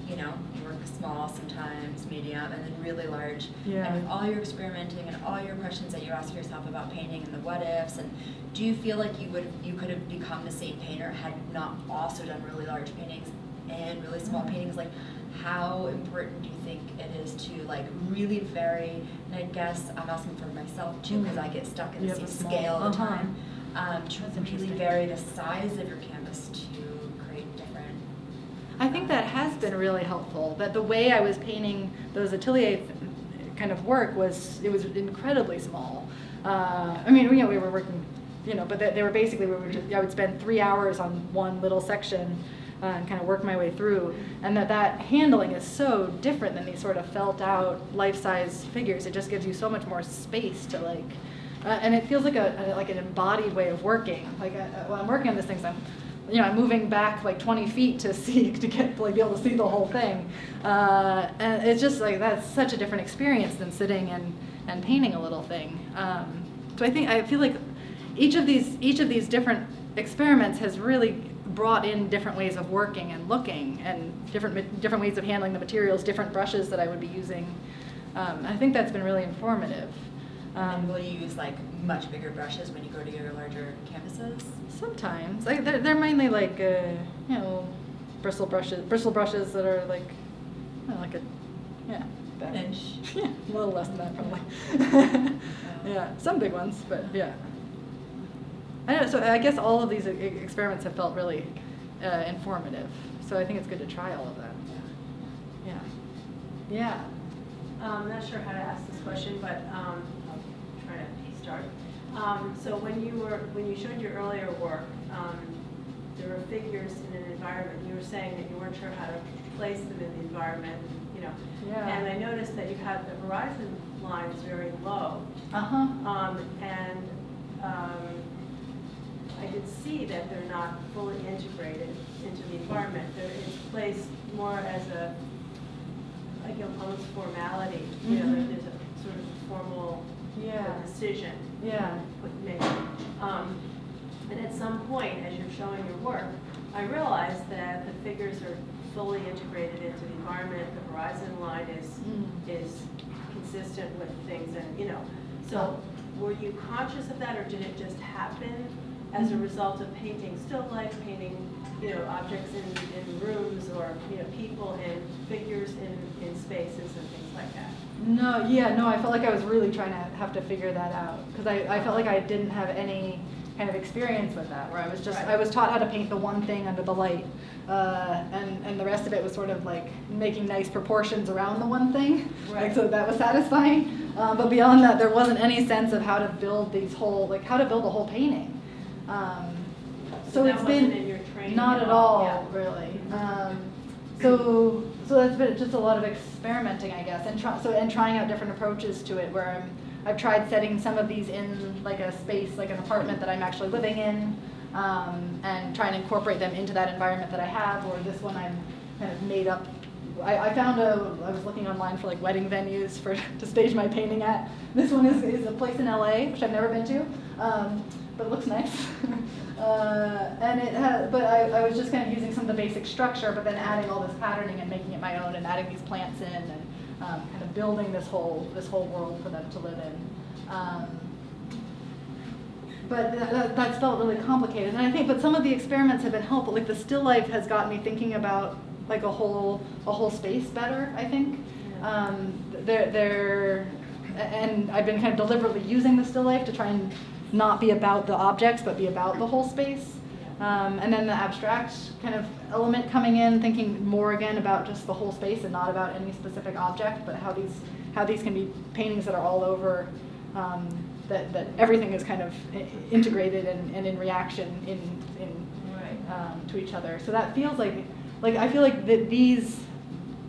work small sometimes, medium, and then really large. Yeah. And with all your experimenting and all your questions that you ask yourself about painting and the what ifs, and do you feel like you could have become the same painter had you not also done really large paintings and really small paintings? Like, how important do you think it is to like really vary? And I guess I'm asking for myself too, because I get stuck in the same scale all the time. To really vary the size of your canvas to create different. I think that has been really helpful. That the way I was painting those atelier kind of work was incredibly small. We were working, but they were basically I would spend 3 hours on one little section and kind of work my way through, and that handling is so different than these sort of felt out life-size figures. It just gives you so much more space to like. And it feels like an embodied way of working. Like when I'm working on these things, I'm moving back like 20 feet to get be able to see the whole thing. And it's just like that's such a different experience than sitting and painting a little thing. So I feel like each of these different experiments has really brought in different ways of working and looking, and different ways of handling the materials, different brushes that I would be using. I think that's been really informative. And will you use like much bigger brushes when you go to your larger canvases? Sometimes, they're mainly like bristle brushes that are like An inch. Yeah, a little less than that probably. Yeah, some big ones, but yeah. I don't know. So I guess all of these experiments have felt really informative. So I think it's good to try all of that. Yeah. I'm not sure how to ask this question, but I'll try to start. So when you showed your earlier work, there were figures in an environment. You were saying that you weren't sure how to place them in the environment, Yeah. And I noticed that you had the horizon lines very low. I did see that they're not fully integrated into the environment. It's placed more as almost formality. There's a sort of formal decision. Made. And at some point, as you're showing your work, I realized that the figures are fully integrated into the environment. The horizon line is consistent with things, and So, were you conscious of that, or did it just happen as a result of painting still life, painting objects in rooms, or people and figures in spaces and things like that? No, I felt like I was really trying to have to figure that out, because I felt like I didn't have any kind of experience with that, where I was taught how to paint the one thing under the light, and the rest of it was sort of like making nice proportions around the one thing. Right. So that was satisfying. But beyond that, there wasn't any sense of how to build a whole painting. So that wasn't in your training? reading Not it at all, all, really. So that's been just a lot of experimenting, I guess, and trying out different approaches to it. Where I've tried setting some of these in like a space, like an apartment that I'm actually living in, and trying to incorporate them into that environment that I have. Or this one I'm kind of made up. I was looking online for like wedding venues to stage my painting at. This one is a place in LA, which I've never been to, but it looks nice. But I was just kind of using some of the basic structure, but then adding all this patterning and making it my own, and adding these plants in, and kind of building this whole world for them to live in. But that's felt really complicated, and I think. But some of the experiments have been helpful. Like the still life has got me thinking about like a whole space better, I think. And I've been kind of deliberately using the still life to try and not be about the objects, but be about the whole space. And then the abstract kind of element coming in, thinking more again about just the whole space and not about any specific object, but how these can be paintings that are all over, that everything is kind of integrated and in reaction to each other. So that feels like I feel like that these,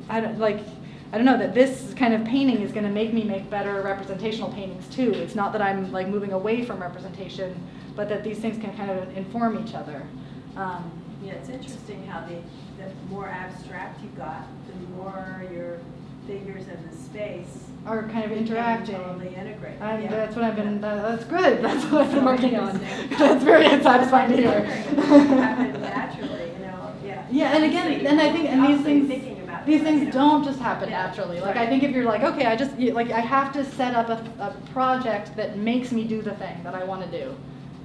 I don't know, that this kind of painting is going to make me make better representational paintings too. It's not that I'm like moving away from representation, but that these things can kind of inform each other. Yeah, it's interesting how the more abstract you got, the more your figures in the space are kind of interacting. Totally integrate. That's what I've been. That's good. That's what I've been working on. That's very satisfying to hear. Happen naturally, you know. Yeah. Yeah, and again, and I think, and these things don't just happen naturally. Like I think if you're like, okay, I have to set up a project that makes me do the thing that I want to do.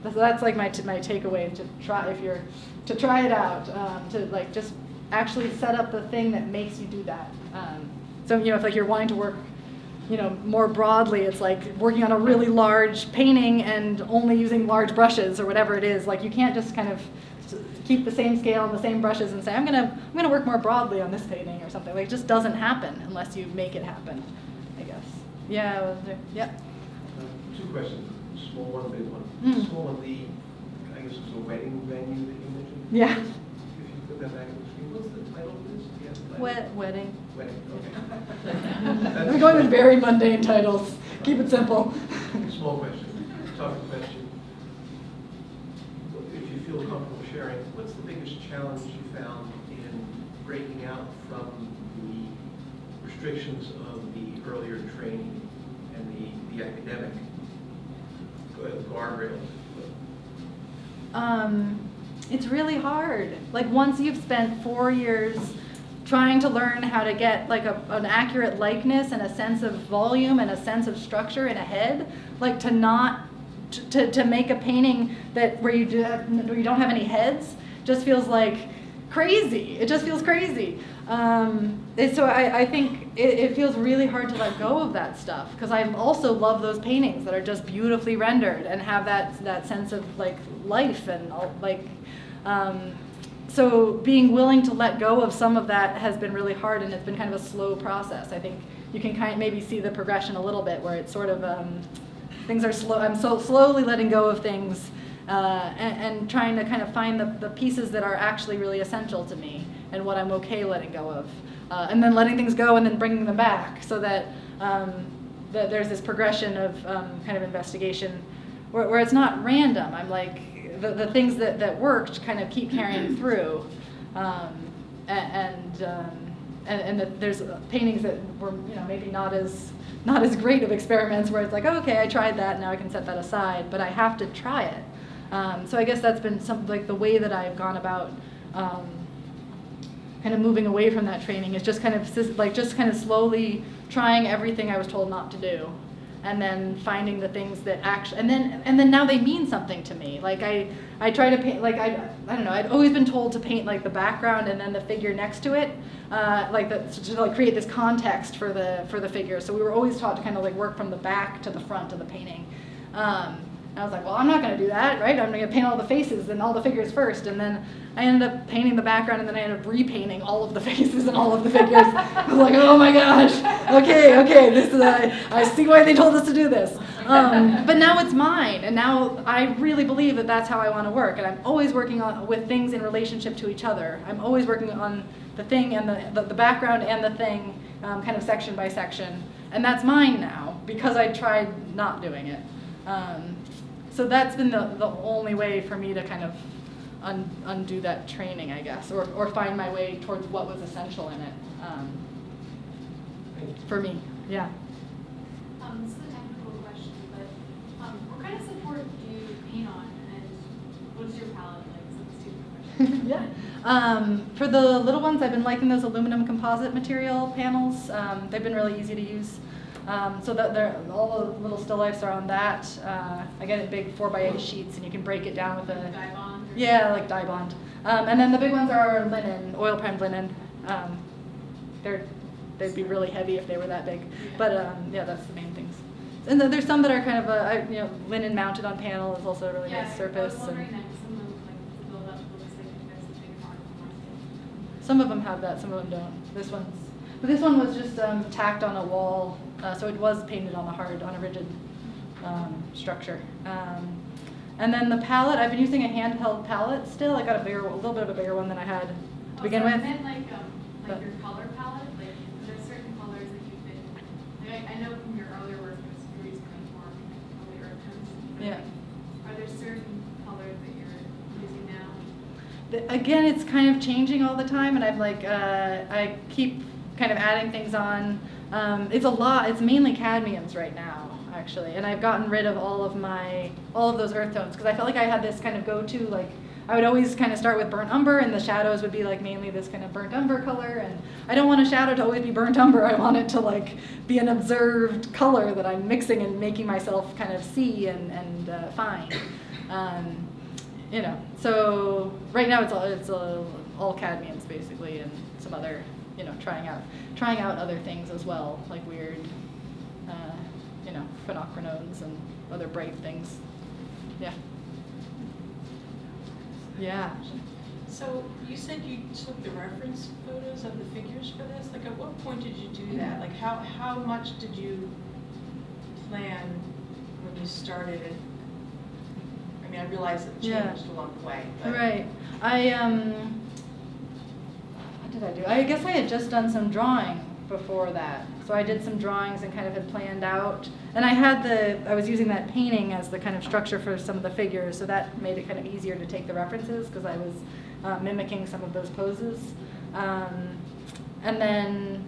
So that's like my takeaway to try it out, to like just actually set up the thing that makes you do that. So if like you're wanting to work, more broadly, it's like working on a really large painting and only using large brushes or whatever it is. Like you can't just kind of keep the same scale and the same brushes and say I'm gonna work more broadly on this painting or something. Like it just doesn't happen unless you make it happen, I guess. Yeah. Yep. Two questions. Small one, big one. Small one, I guess it was a wedding venue that you mentioned. Yeah. If you put that back on the screen, what's the title of this? Wedding. Wedding. Okay. We're going with very mundane titles. Keep it simple. Small question. Tough question. If you feel comfortable sharing, what's the biggest challenge you found in breaking out from the restrictions of the earlier training and the academic guardrails? It's really hard. Like once you've spent 4 years trying to learn how to get like an accurate likeness and a sense of volume and a sense of structure in a head, like to make a painting where you don't have any heads just feels like crazy. It just feels crazy. So I think it feels really hard to let go of that stuff, because I also love those paintings that are just beautifully rendered and have that sense of like life and like. So being willing to let go of some of that has been really hard, and it's been kind of a slow process. I think you can kind of maybe see the progression a little bit, where it's sort of things are slow. I'm so slowly letting go of things and trying to kind of find the pieces that are actually really essential to me and what I'm okay letting go of, and then letting things go and then bringing them back, so that there's this progression of kind of investigation where it's not random. I'm like, the things that worked kind of keep carrying through, and there's paintings that were maybe not as great of experiments, where it's like, oh, okay, I tried that, now I can set that aside, but I have to try it. So I guess that's been like the way that I've gone about kind of moving away from that training, is just kind of slowly trying everything I was told not to do, and then finding the things that actually, and then now they mean something to me. Like I try to paint, like I don't know, I'd always been told to paint like the background and then the figure next to it, to like create this context for the figure. So we were always taught to kind of like work from the back to the front of the painting. And I was like, well, I'm not going to do that, right? I'm going to paint all the faces and all the figures first. And then I ended up painting the background, and then I ended up repainting all of the faces and all of the figures. I was like, oh my gosh, okay, this is, I see why they told us to do this. But now it's mine, and now I really believe that that's how I want to work, and I'm always working with things in relationship to each other. I'm always working on the thing and the background and the thing, kind of section by section, and that's mine now because I tried not doing it. So that's been the only way for me to kind of undo that training, I guess, or find my way towards what was essential in it. For me, yeah. This is a technical question, but what kind of support do you paint on, and what's your palette like? So it's a stupid question. Yeah. For the little ones, I've been liking those aluminum composite material panels. They've been really easy to use. So that all the little still lifes are on that. I get it big 4x8 sheets, and you can break it down with a Dye bond? Yeah, like dye bond. And then the big ones are linen, oil primed linen. They'd be really heavy if they were that big. But yeah, that's the main things. And then there's some that are kind of linen mounted on panel is also a really nice surface. I was wondering that some of them like the build up looks like it has a big heart on it. Some of them have that, some of them don't. This one was just tacked on a wall, so it was painted on a rigid structure. And then the palette, I've been using a handheld palette still. I got a little bit of a bigger one than I had to begin with. I meant like your color palette. Like, are there certain colors that you've been? Like, I know from your earlier work it was pretty more probably earth tones. Yeah. Are there certain colors that you're using now? Again, it's kind of changing all the time, and I've I keep kind of adding things on. It's a lot. It's mainly cadmiums right now, actually, and I've gotten rid of all of those earth tones because I felt like I had this kind of go-to, like I would always kind of start with burnt umber, and the shadows would be like mainly this kind of burnt umber color, and I don't want a shadow to always be burnt umber. I want it to like be an observed color that I'm mixing and making myself kind of see and find. So right now it's all cadmiums basically, and some other, trying out other things as well, like weird, quinocrinones and other bright things. Yeah. Yeah. So you said you took the reference photos of the figures for this. Like, at what point did you do that? Like, how much did you plan when you started it? I mean, I realize it changed along the way. But. Right. What did I do? I guess I had just done some drawing before that. So I did some drawings and kind of had planned out. And I was using that painting as the kind of structure for some of the figures, so that made it kind of easier to take the references because I was mimicking some of those poses. And then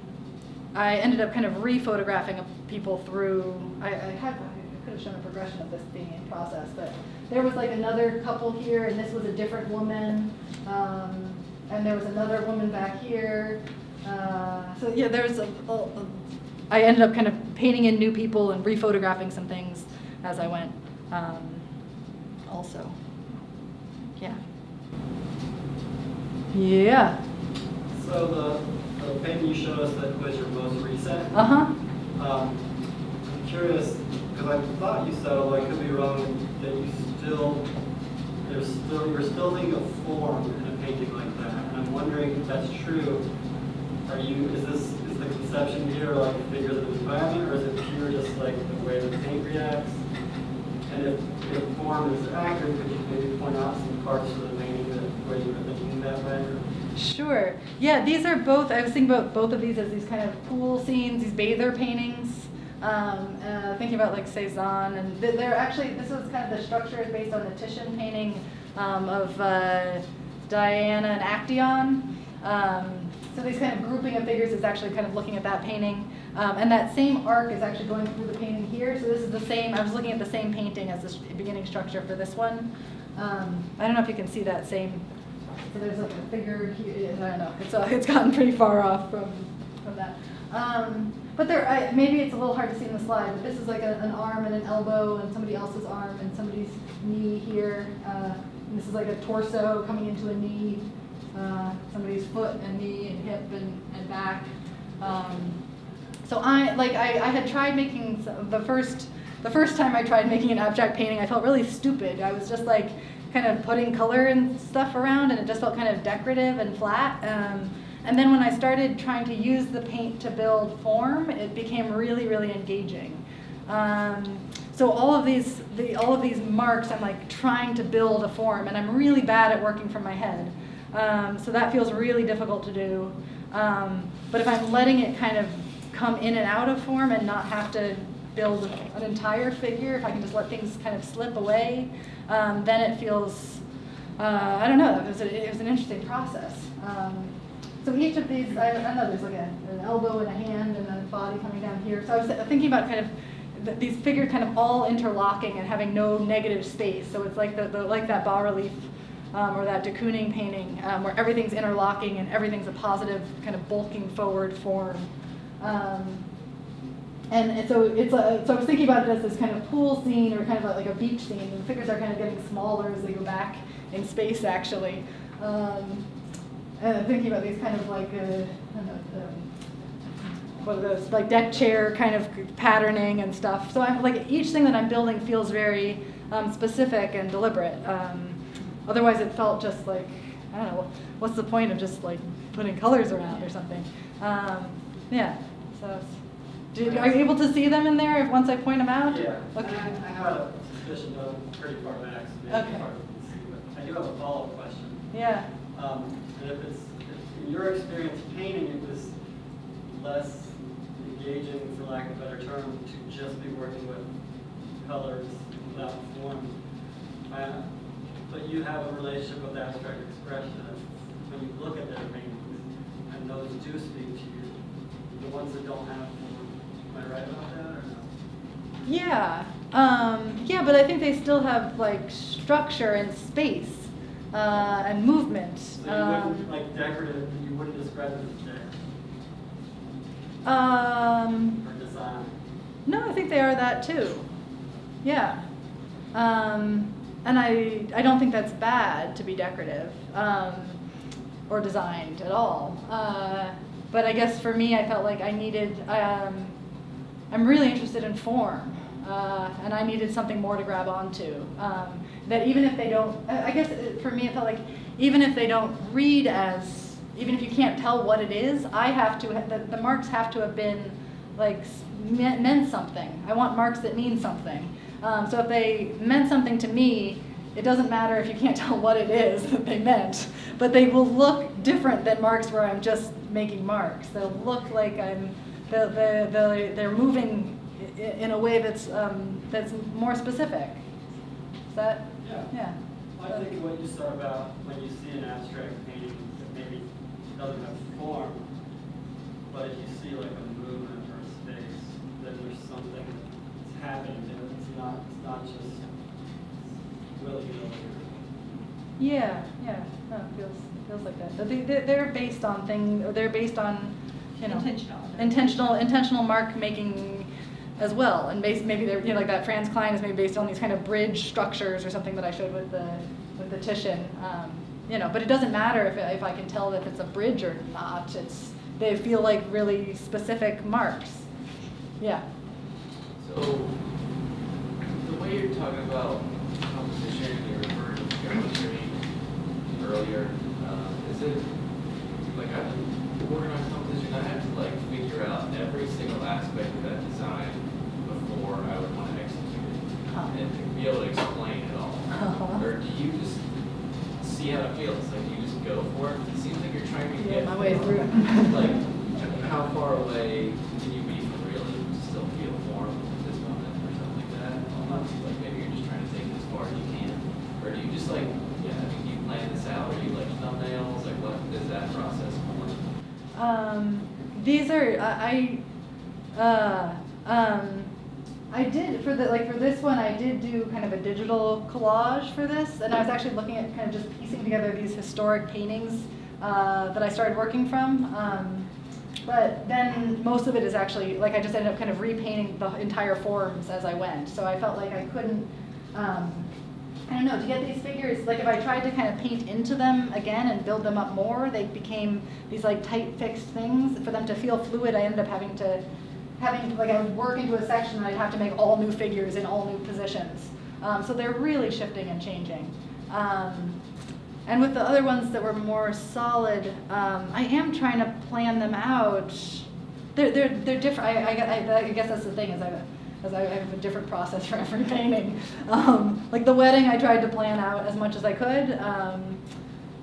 I ended up kind of re-photographing people through, I could have shown a progression of this being in process, but there was like another couple here, and this was a different woman, and there was another woman back here. So yeah, there's I ended up kind of painting in new people and re-photographing some things as I went. Also, yeah. Yeah. So the painting you showed us that was your most recent. I'm curious because I thought you said, although I could be wrong, that you're still thinking of form in a painting like that. And I'm wondering if that's true. Is the conception here like figures of the environment, or is it pure just like the way the paint reacts? And if form is accurate, could you maybe point out some parts of the painting where you were thinking that way? Or? Sure. Yeah, these are both, I was thinking about both of these as these kind of pool scenes, these bather paintings. Thinking about like Cezanne, and they're actually, this is kind of the structure is based on the Titian painting of Diana and Actaeon. So these kind of grouping of figures is actually kind of looking at that painting. And that same arc is actually going through the painting here. So this is the same, I was looking at the same painting as the beginning structure for this one. I don't know if you can see that same, so there's like a figure here, I don't know, it's gotten pretty far off from that. But maybe it's a little hard to see in the slide, but this is like an arm and an elbow and somebody else's arm and somebody's knee here. And this is like a torso coming into a knee, somebody's foot and knee and hip and back. So I had tried making the first time I tried making an abstract painting, I felt really stupid. I was just like kind of putting color and stuff around, and it just felt kind of decorative and flat. And then when I started trying to use the paint to build form, it became really, really engaging. So so all of these marks, I'm like trying to build a form, and I'm really bad at working from my head. So that feels really difficult to do. But if I'm letting it kind of come in and out of form and not have to build an entire figure, if I can just let things kind of slip away, then it feels, I don't know, it was an interesting process. So each of these, I know there's like an elbow and a hand and a body coming down here. So I was thinking about kind of these figures kind of all interlocking and having no negative space. So it's like like that bas-relief or that de Kooning painting where everything's interlocking and everything's a positive kind of bulking forward form. And so so I was thinking about it as this kind of pool scene or kind of like a beach scene. And the figures are kind of getting smaller as they go back in space, actually. And I'm thinking about these kind of like, I don't know, what are those, like deck chair kind of patterning and stuff. So I'm like, each thing that I'm building feels very specific and deliberate. Otherwise it felt just like, I don't know, what's the point of just like putting colors around or something? Yeah, so, are you able to see them in there once I point them out? Yeah, Okay. I have a suspicion that I'm pretty far back, so maybe Okay. it's hard to see, but I do have a follow-up question. Yeah. And if in your experience painting, it was less engaging, for lack of a better term, to just be working with colors without form. But you have a relationship with abstract expression. And when you look at their paintings, and those do speak to you, the ones that don't have form, am I right about that or no? Yeah. Yeah, but I think they still have like structure and space and movement. So you wouldn't, like decorative, you wouldn't describe it as decorative or design? No, I think they are that too. Yeah. And I don't think that's bad to be decorative or designed at all. But I guess for me, I felt like I needed, I'm really interested in form. And I needed something more to grab onto. That even if they don't, I guess for me it felt like even if they don't read as, even if you can't tell what it is, I have to, the marks have to have been like meant something. I want marks that mean something. So if they meant something to me, it doesn't matter if you can't tell what it is that they meant, but they will look different than marks where I'm just making marks. They'll look like they're moving in a way that's more specific. Is that? Yeah. Yeah. I think what you saw about when you see an abstract painting that maybe doesn't have form, but if you see like a movement or a space, then there's something that's happening there. It's not just willy-nilly. Yeah. No, it feels like that. But they're based on they're based on, you know, intentional mark making as well, and maybe they're, you know, like that Franz Klein is maybe based on these kind of bridge structures or something that I showed with the Titian, you know. But it doesn't matter if I can tell if it's a bridge or not. They feel like really specific marks. Yeah. So the way you're talking about composition, you referred to geometry earlier. Is it like I've been working on composition? I have to like figure out every single aspect of that design before I would want to execute it, and to be able to explain it all. Or do you just see how it feels? Like you just go for it? It seems like you're trying to get my way through it. Like how far away can you be from really still feel form at this moment or something like that? Almost like maybe you're just trying to take it as far as you can, or do you just like do you plan this out, or do you like thumbnails? Like what is that process for? These are I did for this one I did do kind of a digital collage for this, and I was actually looking at kind of just piecing together these historic paintings that I started working from. But then most of it is actually, like, I just ended up kind of repainting the entire forms as I went. So I felt like I couldn't, I don't know, to get these figures, like if I tried to kind of paint into them again and build them up more, they became these like tight fixed things. For them to feel fluid, I ended up having like I would work into a section and I'd have to make all new figures in all new positions. So they're really shifting and changing. And with the other ones that were more solid, I am trying to plan them out. They're different. I guess that's the thing, is as I have a different process for every painting. Like the wedding, I tried to plan out as much as I could,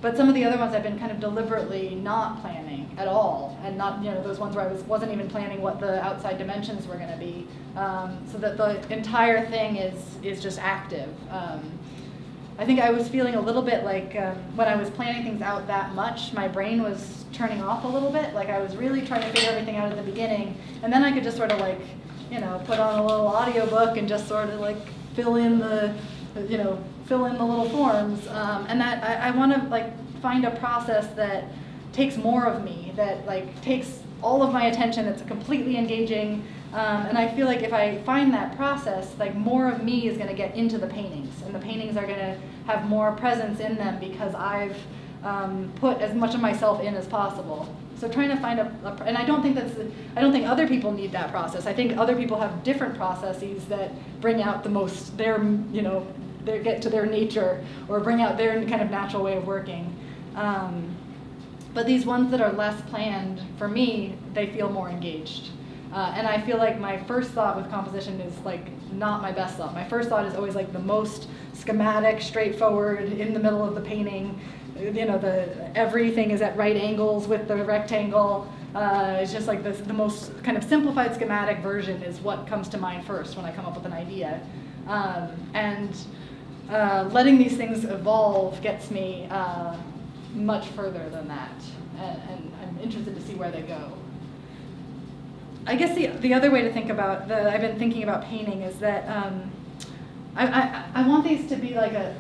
but some of the other ones I've been kind of deliberately not planning at all, and not, you know, those ones where I wasn't even planning what the outside dimensions were going to be, so that the entire thing is just active. I think I was feeling a little bit like when I was planning things out that much, my brain was turning off a little bit. Like I was really trying to figure everything out at the beginning, and then I could just sort of like, you know, put on a little audiobook and just sort of like fill in the little forms. And that I want to like find a process that takes more of me, that like takes all of my attention, that's completely engaging. And I feel like if I find that process, like more of me is going to get into the paintings, and the paintings are going to have more presence in them because I've put as much of myself in as possible. So trying to find and I don't think other people need that process. I think other people have different processes that bring out the most get to their nature or bring out their kind of natural way of working. But these ones that are less planned, for me, they feel more engaged. And I feel like my first thought with composition is like not my best thought. My first thought is always like the most schematic, straightforward, in the middle of the painting. You know, everything is at right angles with the rectangle. It's just like the most kind of simplified schematic version is what comes to mind first when I come up with an idea. And letting these things evolve gets me much further than that. And I'm interested to see where they go. I guess the other way to think about I've been thinking about painting is that I want these to be like a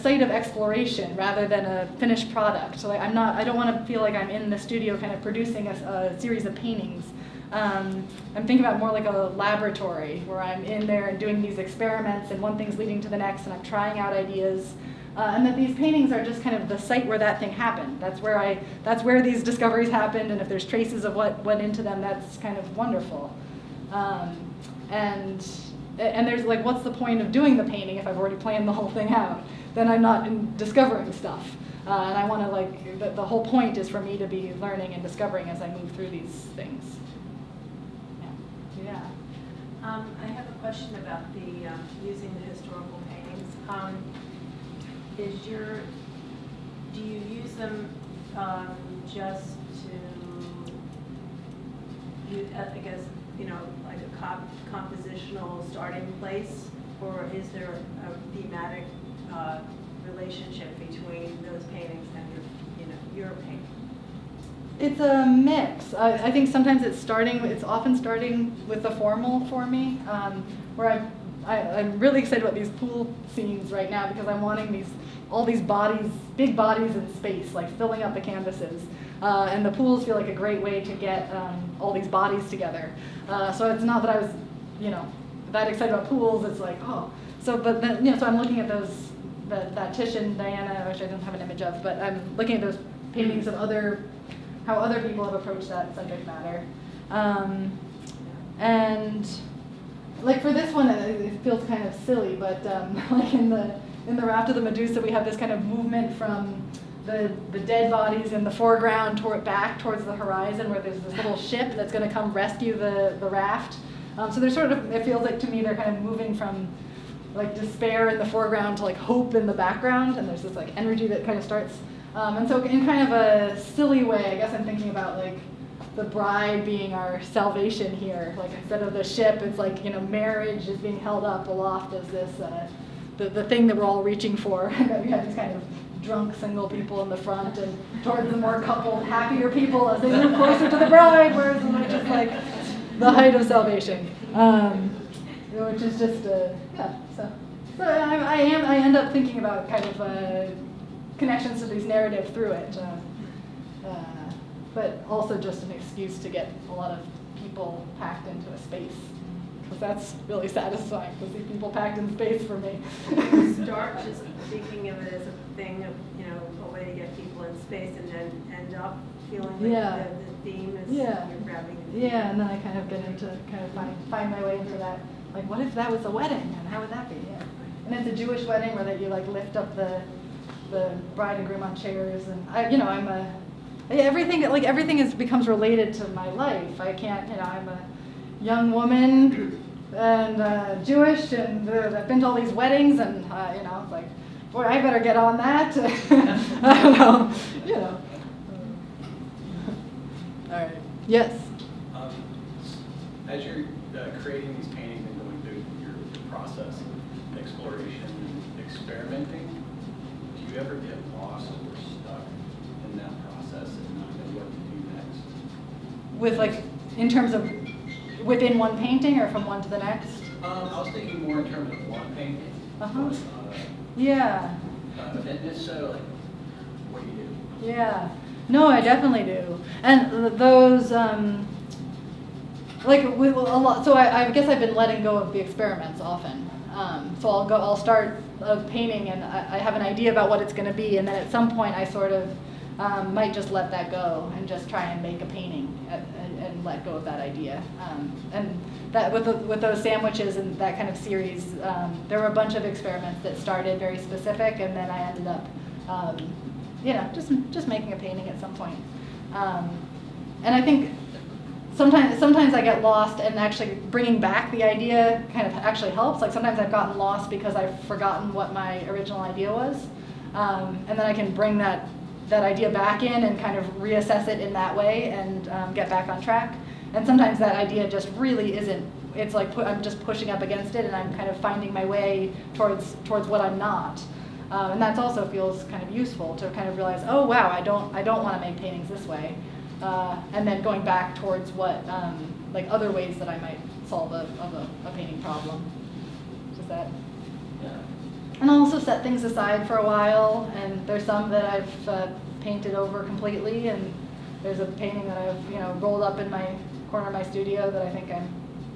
site of exploration rather than a finished product. So like I don't want to feel like I'm in the studio kind of producing a series of paintings. I'm thinking about more like a laboratory where I'm in there and doing these experiments, and one thing's leading to the next, and I'm trying out ideas. And that these paintings are just kind of the site where that thing happened. That's where these discoveries happened, and if there's traces of what went into them, that's kind of wonderful. And there's like, what's the point of doing the painting if I've already planned the whole thing out? Then I'm not discovering stuff. And I want to like, the whole point is for me to be learning and discovering as I move through these things. Yeah. I have a question about the using the historical paintings. Do you use them just to, I guess, you know, like a compositional starting place, or is there a thematic relationship between those paintings and your painting? It's a mix. I think sometimes it's often starting with the formal for me, where I'm really excited about these pool scenes right now because I'm wanting all these bodies, big bodies in space, like filling up the canvases. And the pools feel like a great way to get all these bodies together. So it's not that I was, that excited about pools. It's like, oh. So, but then, so I'm looking at that Titian, Diana, which I don't have an image of, but I'm looking at those paintings of how other people have approached that subject matter. And like for this one, it feels kind of silly, but like in the Raft of the Medusa, we have this kind of movement from the dead bodies in the foreground back towards the horizon, where there's this little ship that's going to come rescue the raft. So they're sort of, it feels like to me they're kind of moving from like despair in the foreground to like hope in the background, and there's this like energy that kind of starts. And so in kind of a silly way, I guess I'm thinking about like the bride being our salvation here. Like instead of the ship, it's like, marriage is being held up aloft as this, the thing that we're all reaching for. And then we have these kind of drunk single people in the front, and towards the more coupled, happier people as they move closer to the bride, whereas it's just like the height of salvation. Which is just, So I end up thinking about kind of connections to these narrative through it, but also just an excuse to get a lot of people packed into a space, because that's really satisfying to see people packed in space for me. Start just thinking of it as a thing of, a way to get people in space, and then end up feeling like the theme is you're grabbing the theme. Yeah, and then I kind of get into find my way into that. Like, what if that was a wedding, and how would that be? Yeah. And it's a Jewish wedding where you like lift up the bride and groom on chairs, and everything becomes related to my life. I can't, I'm a young woman Jewish, and I've been to all these weddings, and you know, it's like, boy, I better get on that. I don't know, you know. All right. Yes. As you're creating these paintings and going through your process of exploration and experimenting, do you ever get lost or stuck in that process and not know what to do next? With like, in terms of within one painting or from one to the next? I was thinking more in terms of one painting. Uh-huh. Yeah. But if so, like, what do you do? Yeah. No, I definitely do. And those, like with a lot, so I guess I've been letting go of the experiments often. So I'll start a painting and I have an idea about what it's going to be, and then at some point I sort of might just let that go and just try and make a painting and let go of that idea. And that with those sandwiches and that kind of series, there were a bunch of experiments that started very specific, and then I ended up, you know, just making a painting at some point. And I think sometimes I get lost, and actually bringing back the idea kind of actually helps. Like sometimes I've gotten lost because I've forgotten what my original idea was, and then I can bring that idea back in and kind of reassess it in that way and get back on track. And sometimes that idea just really isn't. It's like I'm just pushing up against it, and I'm kind of finding my way towards what I'm not. And that also feels kind of useful to kind of realize, oh wow, I don't want to make paintings this way, and then going back towards what like other ways that I might solve a painting problem. Is that? Yeah. And I'll also set things aside for a while, and there's some that I've painted over completely, and there's a painting that I've rolled up in my corner of my studio that I think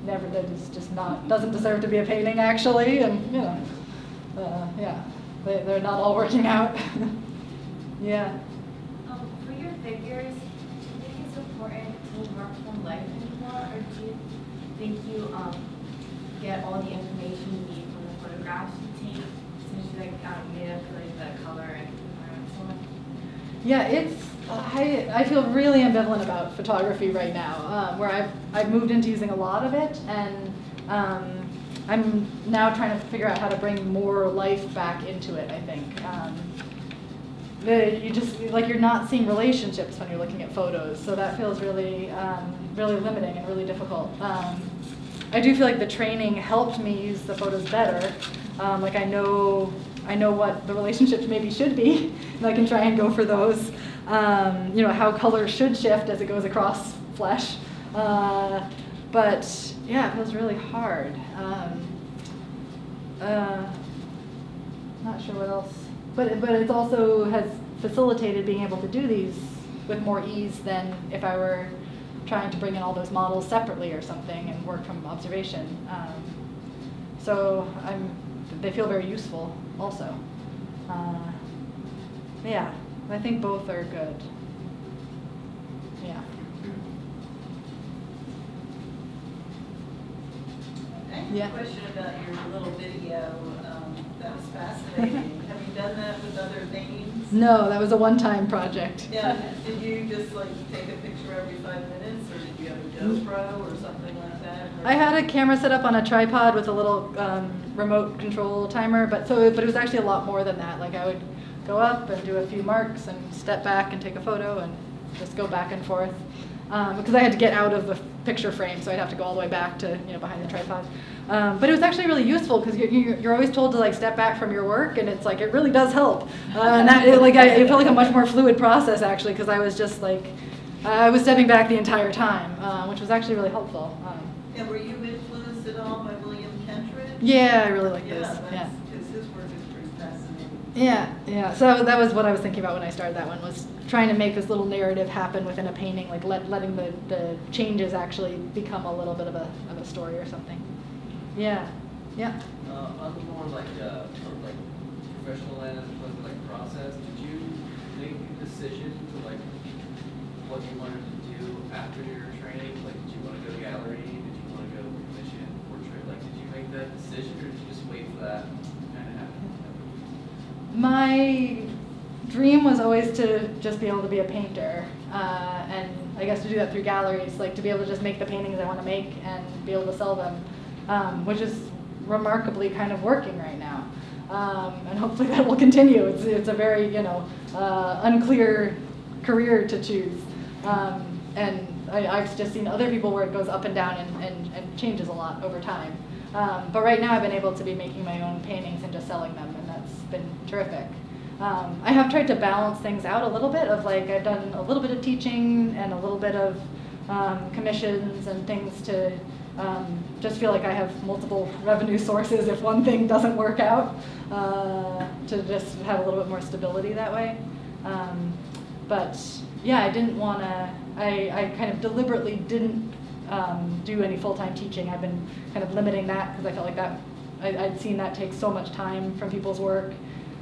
that is just doesn't deserve to be a painting actually, and yeah. They're not all working out. Yeah. For your figures, do you think it's important to work from life anymore, or do you think you get all the information you need from the photographs you take, essentially like manipulate the color and so on? Yeah, I feel really ambivalent about photography right now, where I've moved into using a lot of it, and I'm now trying to figure out how to bring more life back into it, I think. You're not seeing relationships when you're looking at photos, so that feels really, really limiting and really difficult. I do feel like the training helped me use the photos better. Like I know what the relationships maybe should be, and I can try and go for those. How color should shift as it goes across flesh. But yeah, it feels really hard. Not sure what else, but it also has facilitated being able to do these with more ease than if I were trying to bring in all those models separately or something and work from observation. So they feel very useful also. Yeah, I think both are good. Yeah. I have Yeah. a question about your little video. That was fascinating. Have you done that with other names? No, that was a one-time project. Yeah. Did you just like take a picture every 5 minutes, or did you have a GoPro or something like that? I had a camera set up on a tripod with a little remote control timer, but it was actually a lot more than that. Like I would go up and do a few marks and step back and take a photo and just go back and forth. Because I had to get out of the picture frame, so I'd have to go all the way back to behind the tripod. But it was actually really useful because you're always told to like step back from your work, and it's like it really does help. And it felt like a much more fluid process actually, because I was just like I was stepping back the entire time, which was actually really helpful. And were you influenced at all by William Kentridge? Yeah, I really like this. Yeah. Because his work is pretty fascinating. Yeah. So that was what I was thinking about when I started that one, was trying to make this little narrative happen within a painting, like letting the changes actually become a little bit of a story or something. Yeah. On the more like sort of like professional end as opposed to like process, did you make a decision to like what you wanted to do after your training? Like, did you want to go gallery? Did you want to go commission, portrait? Like, did you make that decision, or did you just wait for that to kind of happen? My dream was always to just be able to be a painter, and I guess to do that through galleries, like to be able to just make the paintings I want to make and be able to sell them. which is remarkably kind of working right now. And hopefully that will continue. It's a very, unclear career to choose. And I've just seen other people where it goes up and down and changes a lot over time. But right now I've been able to be making my own paintings and just selling them, and that's been terrific. I have tried to balance things out a little bit of like, I've done a little bit of teaching and a little bit of commissions and things to just feel like I have multiple revenue sources if one thing doesn't work out, to just have a little bit more stability that way. But yeah, I didn't want to, I kind of deliberately didn't do any full-time teaching. I've been kind of limiting that because I felt like that, I'd seen that take so much time from people's work.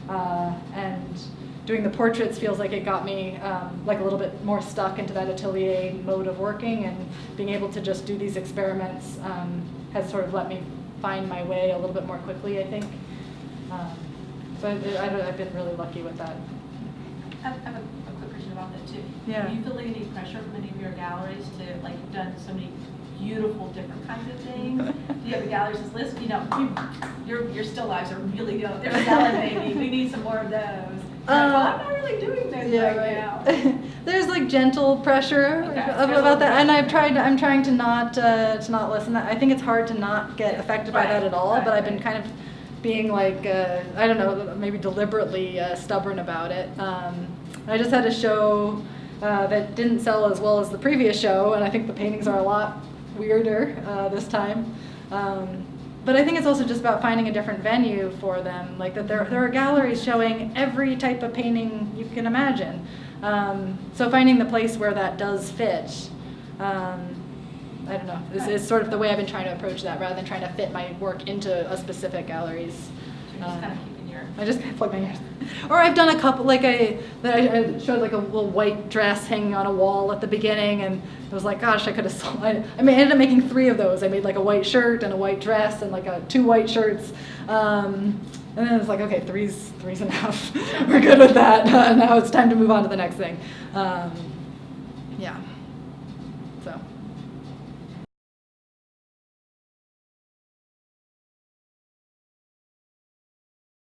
And doing the portraits feels like it got me like a little bit more stuck into that atelier mode of working, and being able to just do these experiments has sort of let me find my way a little bit more quickly, I think. So I've been really lucky with that. I have a quick question about that too. Yeah. Do you feel any pressure from any of your galleries to, like, you've done so many beautiful different kinds of things? Do you have the galleries list? Your still lives are really good. They're selling, baby. We need some more of those. I'm not really doing those right now. There's like gentle pressure about that, and I'm trying to not listen. I think it's hard to not get affected by that at all. But I've been kind of being like I don't know, maybe deliberately stubborn about it. I just had a show that didn't sell as well as the previous show, and I think the paintings are a lot weirder this time. But I think it's also just about finding a different venue for them, like that there are galleries showing every type of painting you can imagine. So finding the place where that does fit, I don't know, is sort of the way I've been trying to approach that, rather than trying to fit my work into a specific gallery's. So you're just kind of keeping your... I just plug my ears. Or I've done a couple, like I showed like a little white dress hanging on a wall at the beginning, and it was like, gosh, I could have sold, I ended up making 3 of those. I made like a white shirt and a white dress and like 2 white shirts. And then it's like, okay, three's enough. We're good with that. Now it's time to move on to the next thing. Yeah. So